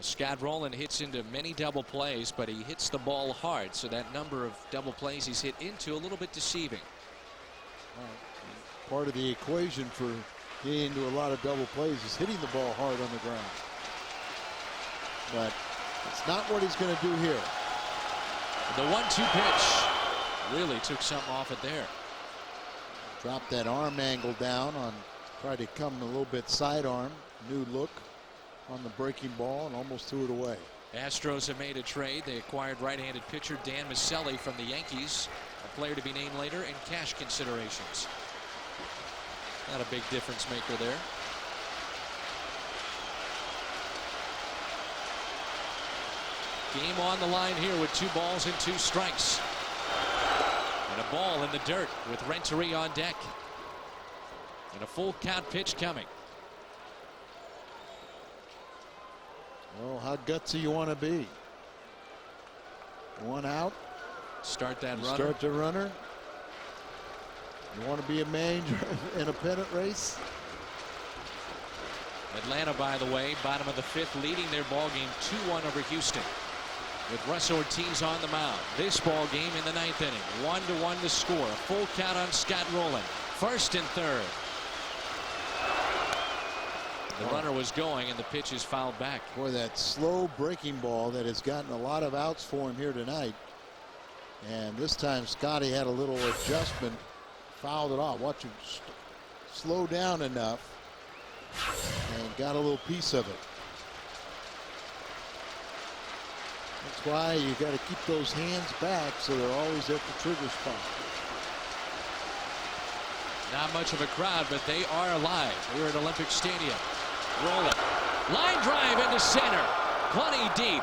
Scott Rowland hits into many double plays, but he hits the ball hard, so that number of double plays he's hit into a little bit deceiving. Part of the equation for getting into a lot of double plays is hitting the ball hard on the ground. But it's not what he's going to do here. The 1-2 pitch really took something off it there. Dropped that arm angle down on, tried to come a little bit sidearm. New look on the breaking ball and almost threw it away. Astros have made a trade. They acquired right-handed pitcher Dan Miceli from the Yankees, a player to be named later, and cash considerations. Not a big difference maker there. Game on the line here with 2 balls and 2 strikes. And a ball in the dirt with Renteria on deck. And a full count pitch coming. Well, how gutsy you want to be. 1 out. Start that runner. Start the runner. You want to be a manager in a pennant race? Atlanta, by the way, bottom of the 5th, leading their ball game 2-1 over Houston, with Russ Ortiz on the mound. This ball game in the 9th inning, 1-1 to score. A full count on Scott Rowland. 1st and 3rd. The runner was going, and the pitch is fouled back. Boy, that slow breaking ball that has gotten a lot of outs for him here tonight. And this time Scotty had a little adjustment, fouled it off. Watch him slow down enough and got a little piece of it. That's why you got to keep those hands back so they're always at the trigger spot. Not much of a crowd, but they are alive here at Olympic Stadium. Rowland, line drive into center, plenty deep.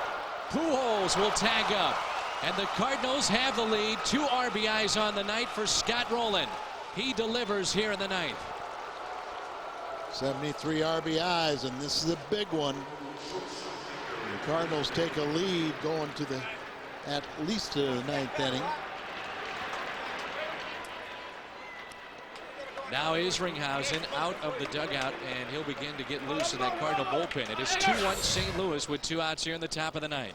Pujols will tag up, and the Cardinals have the lead. 2 RBIs on the night for Scott Rowland. He delivers here in the 9th. 73 RBIs, and this is a big one. The Cardinals take a lead going to the at least to the 9th inning. Now Isringhausen out of the dugout, and he'll begin to get loose in that Cardinal bullpen. It is 2-1 St. Louis with 2 outs here in the top of the 9th.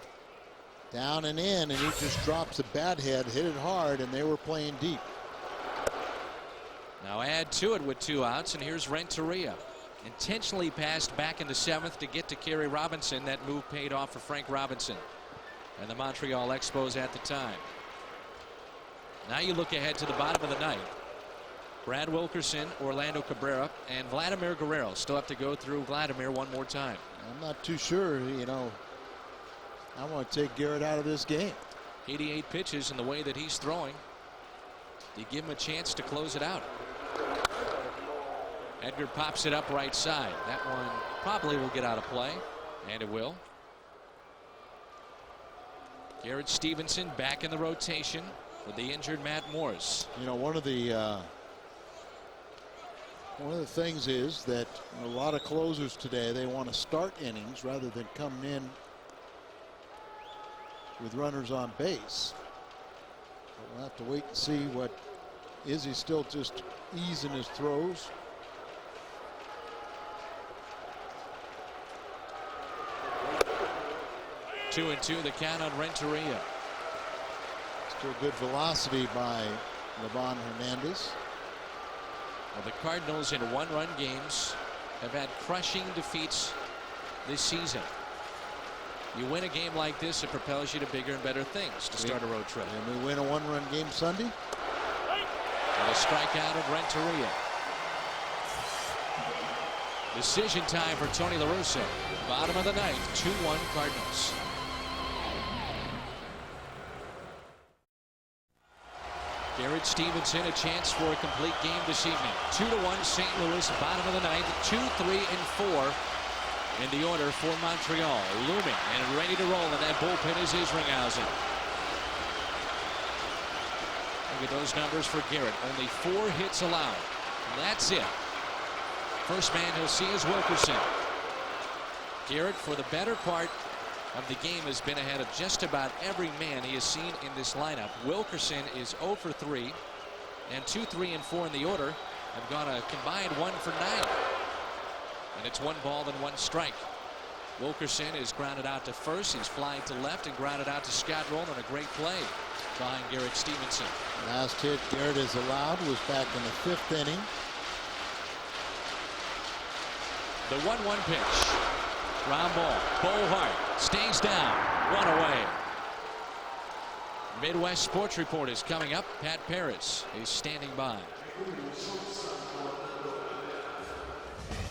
Down and in, and he just drops a bat head, hit it hard, and they were playing deep. Now add to it with 2 outs, and here's Renteria. Intentionally passed back in the 7th to get to Kerry Robinson. That move paid off for Frank Robinson. and the Montreal Expos at the time. Now you look ahead to the bottom of the ninth. Brad Wilkerson, Orlando Cabrera, and Vladimir Guerrero. Still have to go through Vladimir one more time. I'm not too sure. I want to take Garrett out of this game. 88 pitches in the way that he's throwing. You give him a chance to close it out. Edgar pops it up right side. That one probably will get out of play, and it will. Garrett Stephenson back in the rotation with the injured Matt Morris. One of the things is that a lot of closers today, they want to start innings rather than coming in with runners on base. But we'll have to wait and see what is he still just easing his throws. Two and two, the count on Renteria. Still good velocity by Liván Hernández. Well, the Cardinals in one-run games have had crushing defeats this season. You win a game like this, it propels you to bigger and better things to start a road trip. And we win a one-run game Sunday. And a strikeout of Renteria. Decision time for Tony La Russa. Bottom of the ninth, 2-1 Cardinals. Garrett Stephenson, a chance for a complete game this evening. 2-1 St. Louis, bottom of the ninth. 2, 3, and 4 in the order for Montreal. Looming and ready to roll in that bullpen is Isringhausen. Look at those numbers for Garrett. Only 4 hits allowed. That's it. First man he'll see is Wilkerson. Garrett, for the better part of the game, has been ahead of just about every man he has seen in this lineup. Wilkerson is 0 for 3, and 2, 3, and 4 in the order have gone a combined 1 for 9. And it's 1 ball and 1 strike. Wilkerson is grounded out to first. He's flying to left and grounded out to Scott Rowland. A great play behind Garrett Stephenson. Last hit Garrett is allowed was back in the 5th inning. The 1-1 pitch. Ground ball. Bohart stays down. 1 away. Midwest Sports Report is coming up. Pat Paris is standing by.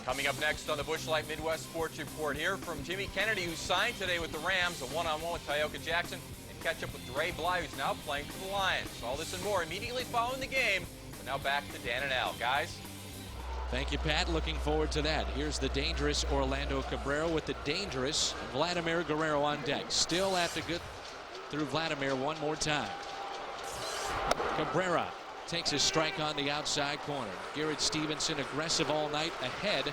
Coming up next on the Busch Light Midwest Sports Report, here from Jimmy Kennedy, who signed today with the Rams, a one-on-one with Tyoka Jackson, and catch up with Dre Bly, who's now playing for the Lions. All this and more immediately following the game. But now back to Dan and Al. Guys. Thank you, Pat. Looking forward to that. Here's the dangerous Orlando Cabrera with the dangerous Vladimir Guerrero on deck. Still have to get through Vladimir one more time. Cabrera takes a strike on the outside corner. Garrett Stephenson aggressive all night, ahead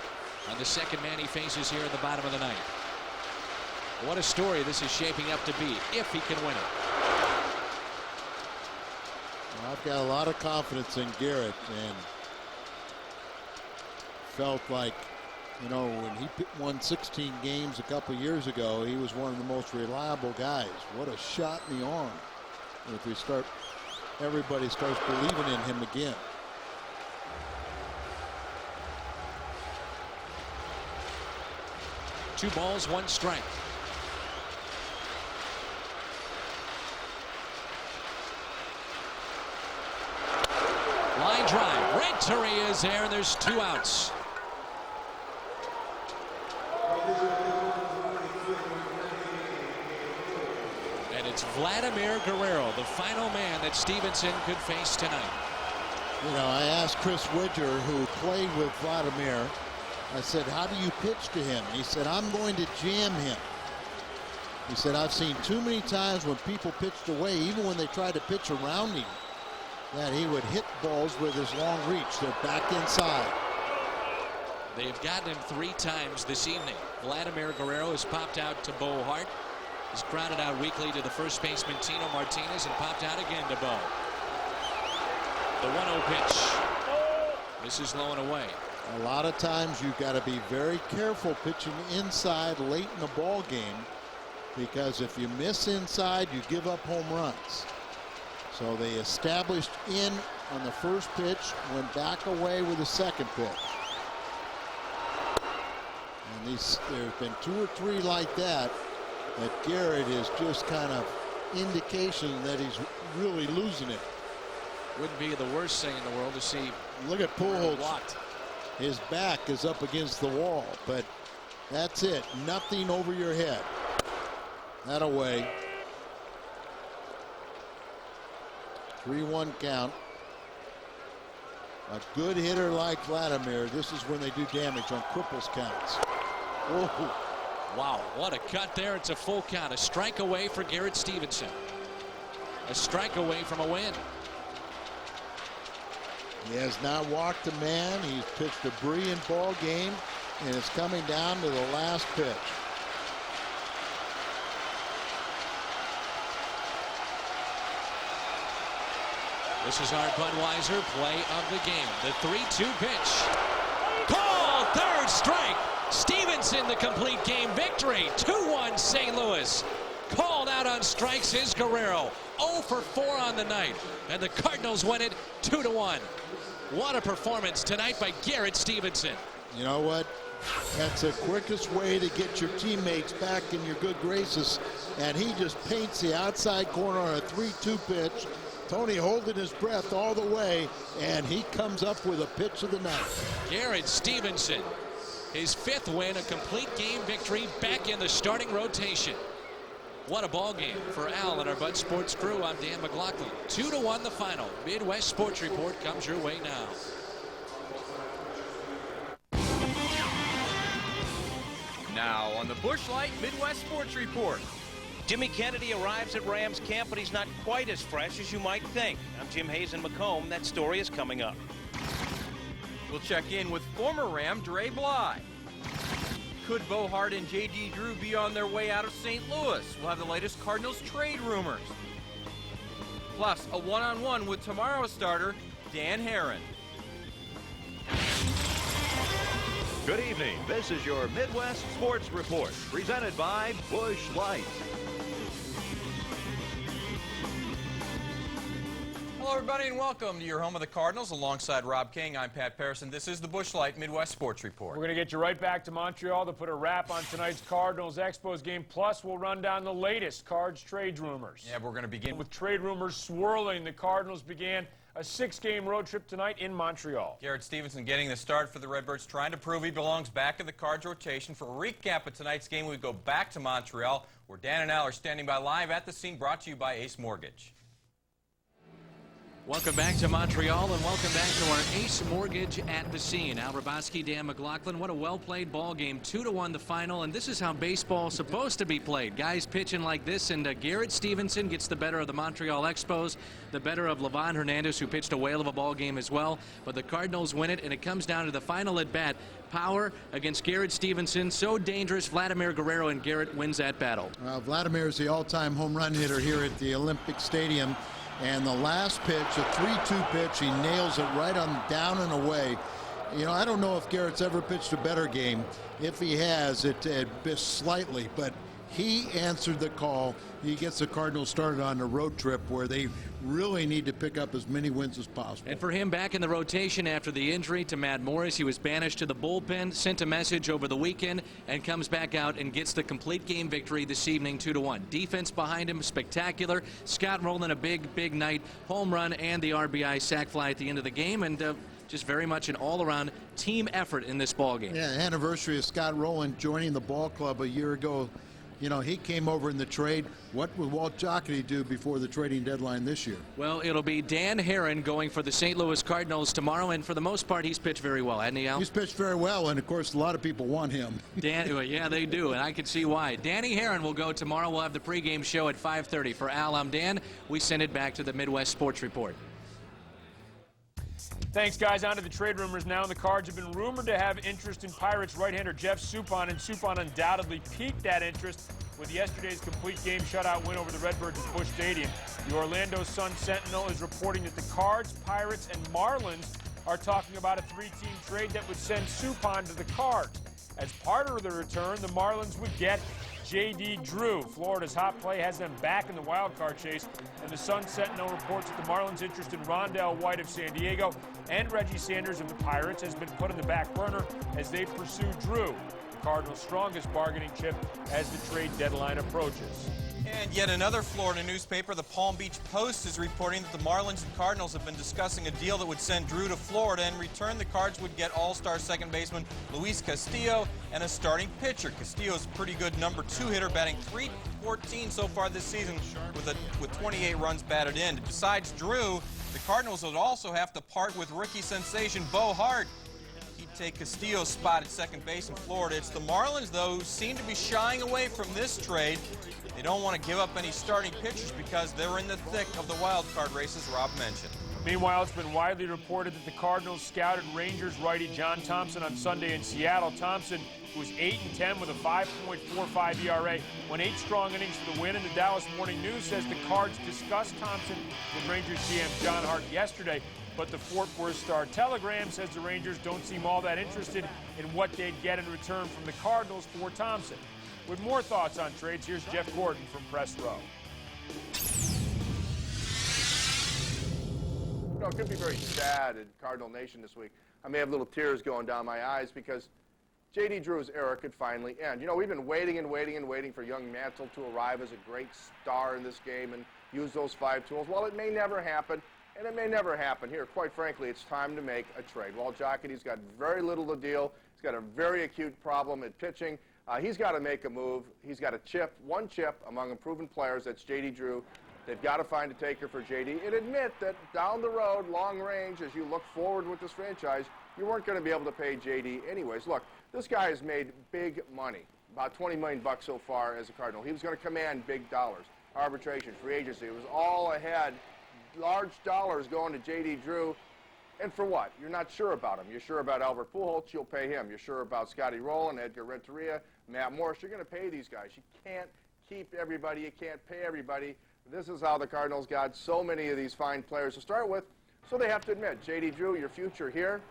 on the second man he faces here in the bottom of the ninth. What a story this is shaping up to be if he can win it. Well, I've got a lot of confidence in Garrett, and felt like, when he won 16 games a couple years ago, he was one of the most reliable guys. What a shot in the arm. If everybody starts believing in him again. Two balls, 1 strike. Line drive. Renteria is there, and there's 2 outs. And it's Vladimir Guerrero, the final man that Stephenson could face tonight. I asked Chris Widger, who played with Vladimir, I said, how do you pitch to him? He said, I'm going to jam him. He said, I've seen too many times when people pitched away, even when they tried to pitch around him, that he would hit balls with his long reach. They're back inside. They've gotten him 3 times this evening. Vladimir Guerrero has popped out to Bohart. He's grounded out weakly to the first baseman Tino Martinez and popped out again to Bo. The 1-0 pitch. This is low and away. A lot of times you've got to be very careful pitching inside late in the ball game, because if you miss inside, you give up home runs. So they established in on the first pitch, went back away with the second pitch. And there's been 2 or 3 like that that Garrett is just kind of indication that he's really losing it. Wouldn't be the worst thing in the world to see. Look at Pujols. Blocked. His back is up against the wall, but that's it. Nothing over your head. That away. 3-1 count. A good hitter like Vladimir, this is when they do damage on cripples counts. Oh. Wow, what a cut there. It's a full count. A strike away for Garrett Stephenson. A strike away from a win. He has not walked a man. He's pitched a brilliant ball game, and it's coming down to the last pitch. This is our Budweiser play of the game. The 3-2 pitch. Call, third strike. Stephenson, the complete game victory. 2-1 St. Louis. Called out on strikes is Guerrero. 0 for 4 on the night. And the Cardinals win it 2-1. What a performance tonight by Garrett Stephenson. You know what? That's the quickest way to get your teammates back in your good graces. And he just paints the outside corner on a 3-2 pitch. Tony holding his breath all the way, and he comes up with a pitch of the night. Garrett Stephenson, his 5th win, a complete game victory, back in the starting rotation. What a ball game for Al and our Bud Sports crew. I'm Dan McLaughlin. 2-1 the final. Midwest Sports Report comes your way now. Now on the Busch Light Midwest Sports Report. Jimmy Kennedy arrives at Rams camp, but he's not quite as fresh as you might think. I'm Jim Hayes in Macomb. That story is coming up. We'll check in with former Ram Dre Bly. Could Bo Hart and J.D. Drew be on their way out of St. Louis? We'll have the latest Cardinals trade rumors. Plus, a one-on-one with tomorrow's starter, Dan Herron. Good evening. This is your Midwest Sports Report, presented by Busch Light. Hello, everybody, and welcome to your home of the Cardinals. Alongside Rob King, I'm Pat Patterson. This is the Busch Light Midwest Sports Report. We're going to get you right back to Montreal to put a wrap on tonight's Cardinals Expos game. Plus, we'll run down the latest Cards trade rumors. Yeah, we're going to begin with trade rumors swirling. The Cardinals began a 6-game road trip tonight in Montreal. Garrett Stephenson getting the start for the Redbirds, trying to prove he belongs back in the Cards rotation. For a recap of tonight's game, we go back to Montreal, where Dan and Al are standing by live at the scene, brought to you by Ace Mortgage. Welcome back to Montreal, and welcome back to our Ace Mortgage at the scene. Al Raboski, Dan McLaughlin. What a well-played ball game. 2-1 the final, and this is how baseball's supposed to be played. Guys pitching like this, and Garrett Stephenson gets the better of the Montreal Expos, the better of Liván Hernández, who pitched a whale of a ball game as well. But the Cardinals win it, and it comes down to the final at-bat. Power against Garrett Stephenson. So dangerous. Vladimir Guerrero, and Garrett wins that battle. Well, Vladimir is the all-time home run hitter here at the Olympic Stadium. And the last pitch, a 3-2 pitch, he nails it right on down and away. You know, I don't know if Garrett's ever pitched a better game. If he has, it missed slightly, but he answered the call. He gets the Cardinals started on a road trip where they really need to pick up as many wins as possible. And for him, back in the rotation after the injury to Matt Morris, he was banished to the bullpen, sent a message over the weekend, and comes back out and gets the complete game victory this evening, 2-1. Defense behind him, spectacular. Scott Rowland, a big night, home run and the RBI sac fly at the end of the game, and just very much an all-around team effort in this ball game. Yeah, anniversary of Scott Rowland joining the ball club a year ago. You know, he came over in the trade. What will Walt Jocketty do before the trading deadline this year? Well, it'll be Dan Herron going for the St. Louis Cardinals tomorrow, and for the most part, he's pitched very well, hasn't he, Al? He's pitched very well, and of course, a lot of people want him. Well, yeah, they do, and I can see why. Danny Herron will go tomorrow. We'll have the pregame show at 5:30. For Al, I'm Dan. We send it back to the Midwest Sports Report. Thanks, guys. On to the trade rumors now. The Cards have been rumored to have interest in Pirates right-hander Jeff Suppan, and Suppan undoubtedly piqued that interest with yesterday's complete game shutout win over the Redbirds at Busch Stadium. The Orlando Sun-Sentinel is reporting that the Cards, Pirates, and Marlins are talking about a 3-team trade that would send Suppan to the Cards. As part of the return, the Marlins would get J.D. Drew. Florida's hot play has them back in the wild card chase, and the Sun-Sentinel reports that the Marlins' interest in Rondell White of San Diego and Reggie Sanders of the Pirates has been put on the back burner as they pursue Drew. Cardinals' strongest bargaining chip as the trade deadline approaches. And yet another Florida newspaper, the Palm Beach Post, is reporting that the Marlins and Cardinals have been discussing a deal that would send Drew to Florida. In return, the Cards would get all-star second baseman Luis Castillo and a starting pitcher. Castillo's a pretty good number 2 hitter, batting .314 so far this season with 28 runs batted in. Besides Drew, the Cardinals would also have to part with rookie sensation Bo Hart. He'd take Castillo's spot at second base in Florida. It's the Marlins, though, who seem to be shying away from this trade. They don't want to give up any starting pitchers because they're in the thick of the wild card race, as Rob mentioned. Meanwhile, it's been widely reported that the Cardinals scouted Rangers righty John Thompson on Sunday in Seattle. Thompson, who was 8-10 with a 5.45 ERA, went 8 strong innings for the win, and the Dallas Morning News says the Cards discussed Thompson with Rangers GM John Hart yesterday, but the Fort Worth Star-Telegram says the Rangers don't seem all that interested in what they'd get in return from the Cardinals for Thompson. With more thoughts on trades, here's Jeff Gordon from Press Row. You know, it could be very sad in Cardinal Nation this week. I may have little tears going down my eyes because J.D. Drew's era could finally end. You know, we've been waiting and waiting and waiting for young Mantle to arrive as a great star in this game and use those 5 tools. Well, it may never happen, and it may never happen here. Quite frankly, it's time to make a trade. Walt Jocketty's got very little to deal. He's got a very acute problem at pitching. He's got to make a move. He's got one chip among improving players. That's J.D. Drew. They've got to find a taker for J.D. and admit that down the road, long range, as you look forward with this franchise, you weren't going to be able to pay J.D. anyways. Look, this guy has made big money, about $20 million so far as a Cardinal. He was going to command big dollars. Arbitration, free agency, it was all ahead. Large dollars going to J.D. Drew. And for what? You're not sure about him. You're sure about Albert Pujols, you'll pay him. You're sure about Scotty Rowland, Edgar Renteria, Matt Morris. You're going to pay these guys. You can't keep everybody. You can't pay everybody. This is how the Cardinals got so many of these fine players to start with. So they have to admit, J.D. Drew, your future here,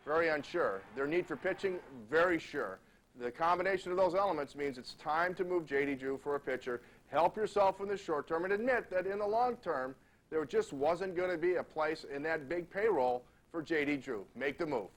very unsure. Their need for pitching, very sure. The combination of those elements means it's time to move J.D. Drew for a pitcher. Help yourself in the short term and admit that in the long term, there just wasn't going to be a place in that big payroll for J.D. Drew. Make the move.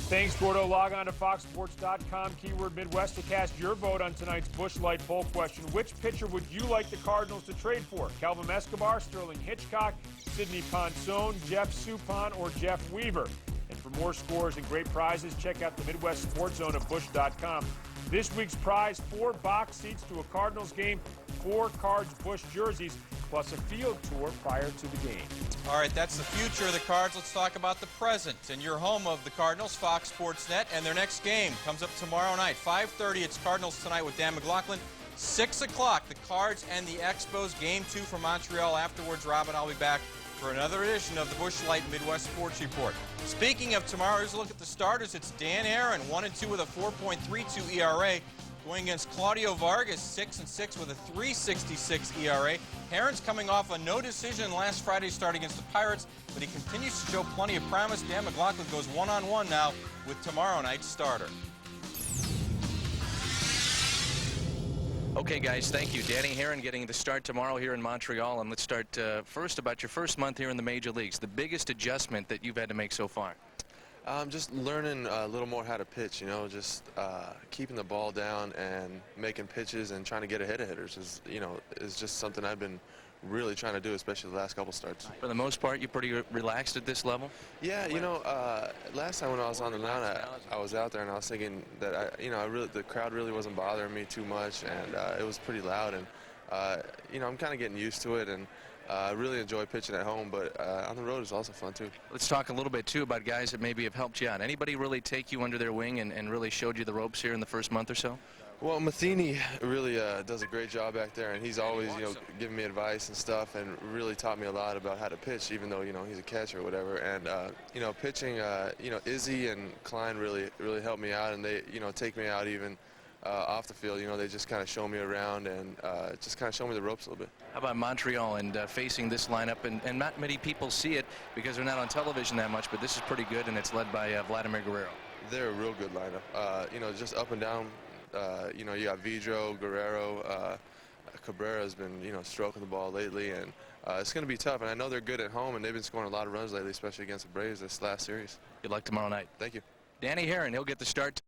Thanks, Gordo. Log on to foxsports.com, keyword Midwest, to cast your vote on tonight's Busch Light poll question. Which pitcher would you like the Cardinals to trade for? Calvin Escobar, Sterling Hitchcock, Sidney Ponson, Jeff Suppan, or Jeff Weaver? And for more scores and great prizes, check out the Midwest Sports Zone at Busch.com. This week's prize, 4 box seats to a Cardinals game, 4 Cards Busch jerseys, plus a field tour prior to the game. All right, that's the future of the Cards. Let's talk about the present. And your home of the Cardinals, Fox Sports Net, and their next game comes up tomorrow night, 5:30. It's Cardinals Tonight with Dan McLaughlin. 6 o'clock, the Cards and the Expos, Game 2 from Montreal. Afterwards, Rob and I'll be back for another edition of the Busch Light Midwest Sports Report. Speaking of tomorrow, here's a look at the starters. It's Dan Aaron, 1-2 with a 4.32 ERA. Going against Claudio Vargas, 6-6 with a 3.66 ERA. Aaron's coming off a no decision last Friday's start against the Pirates, but he continues to show plenty of promise. Dan McLaughlin goes one-on-one now with tomorrow night's starter. Okay, guys, thank you. Danny Herron getting the start tomorrow here in Montreal. And let's start first about your first month here in the major leagues. The biggest adjustment that you've had to make so far? Just learning a little more how to pitch, you know, just keeping the ball down and making pitches and trying to get ahead of hitters is just something I've been really trying to do, especially the last couple starts. For the most part, you're pretty relaxed at this level? Yeah, you know, last time when I was on the mound, I was out there and I was thinking that, the crowd really wasn't bothering me too much, and it was pretty loud, and, I'm kind of getting used to it, and I really enjoy pitching at home, but on the road is also fun, too. Let's talk a little bit, too, about guys that maybe have helped you out. Anybody really take you under their wing and really showed you the ropes here in the first month or so? Well, Matheny really does a great job back there, and he's always, giving me advice and stuff, and really taught me a lot about how to pitch, even though, he's a catcher or whatever. And, pitching, Izzy and Klein really helped me out, and they, take me out even off the field. They just kind of show me around and just kind of show me the ropes a little bit. How about Montreal and facing this lineup? And not many people see it because they're not on television that much, but this is pretty good, and it's led by Vladimir Guerrero. They're a real good lineup. Just up and down. You got Vidro, Guerrero, Cabrera's been, stroking the ball lately, and it's going to be tough. And I know they're good at home, and they've been scoring a lot of runs lately, especially against the Braves this last series. Good luck tomorrow night. Thank you. Danny Herron, he'll get the start.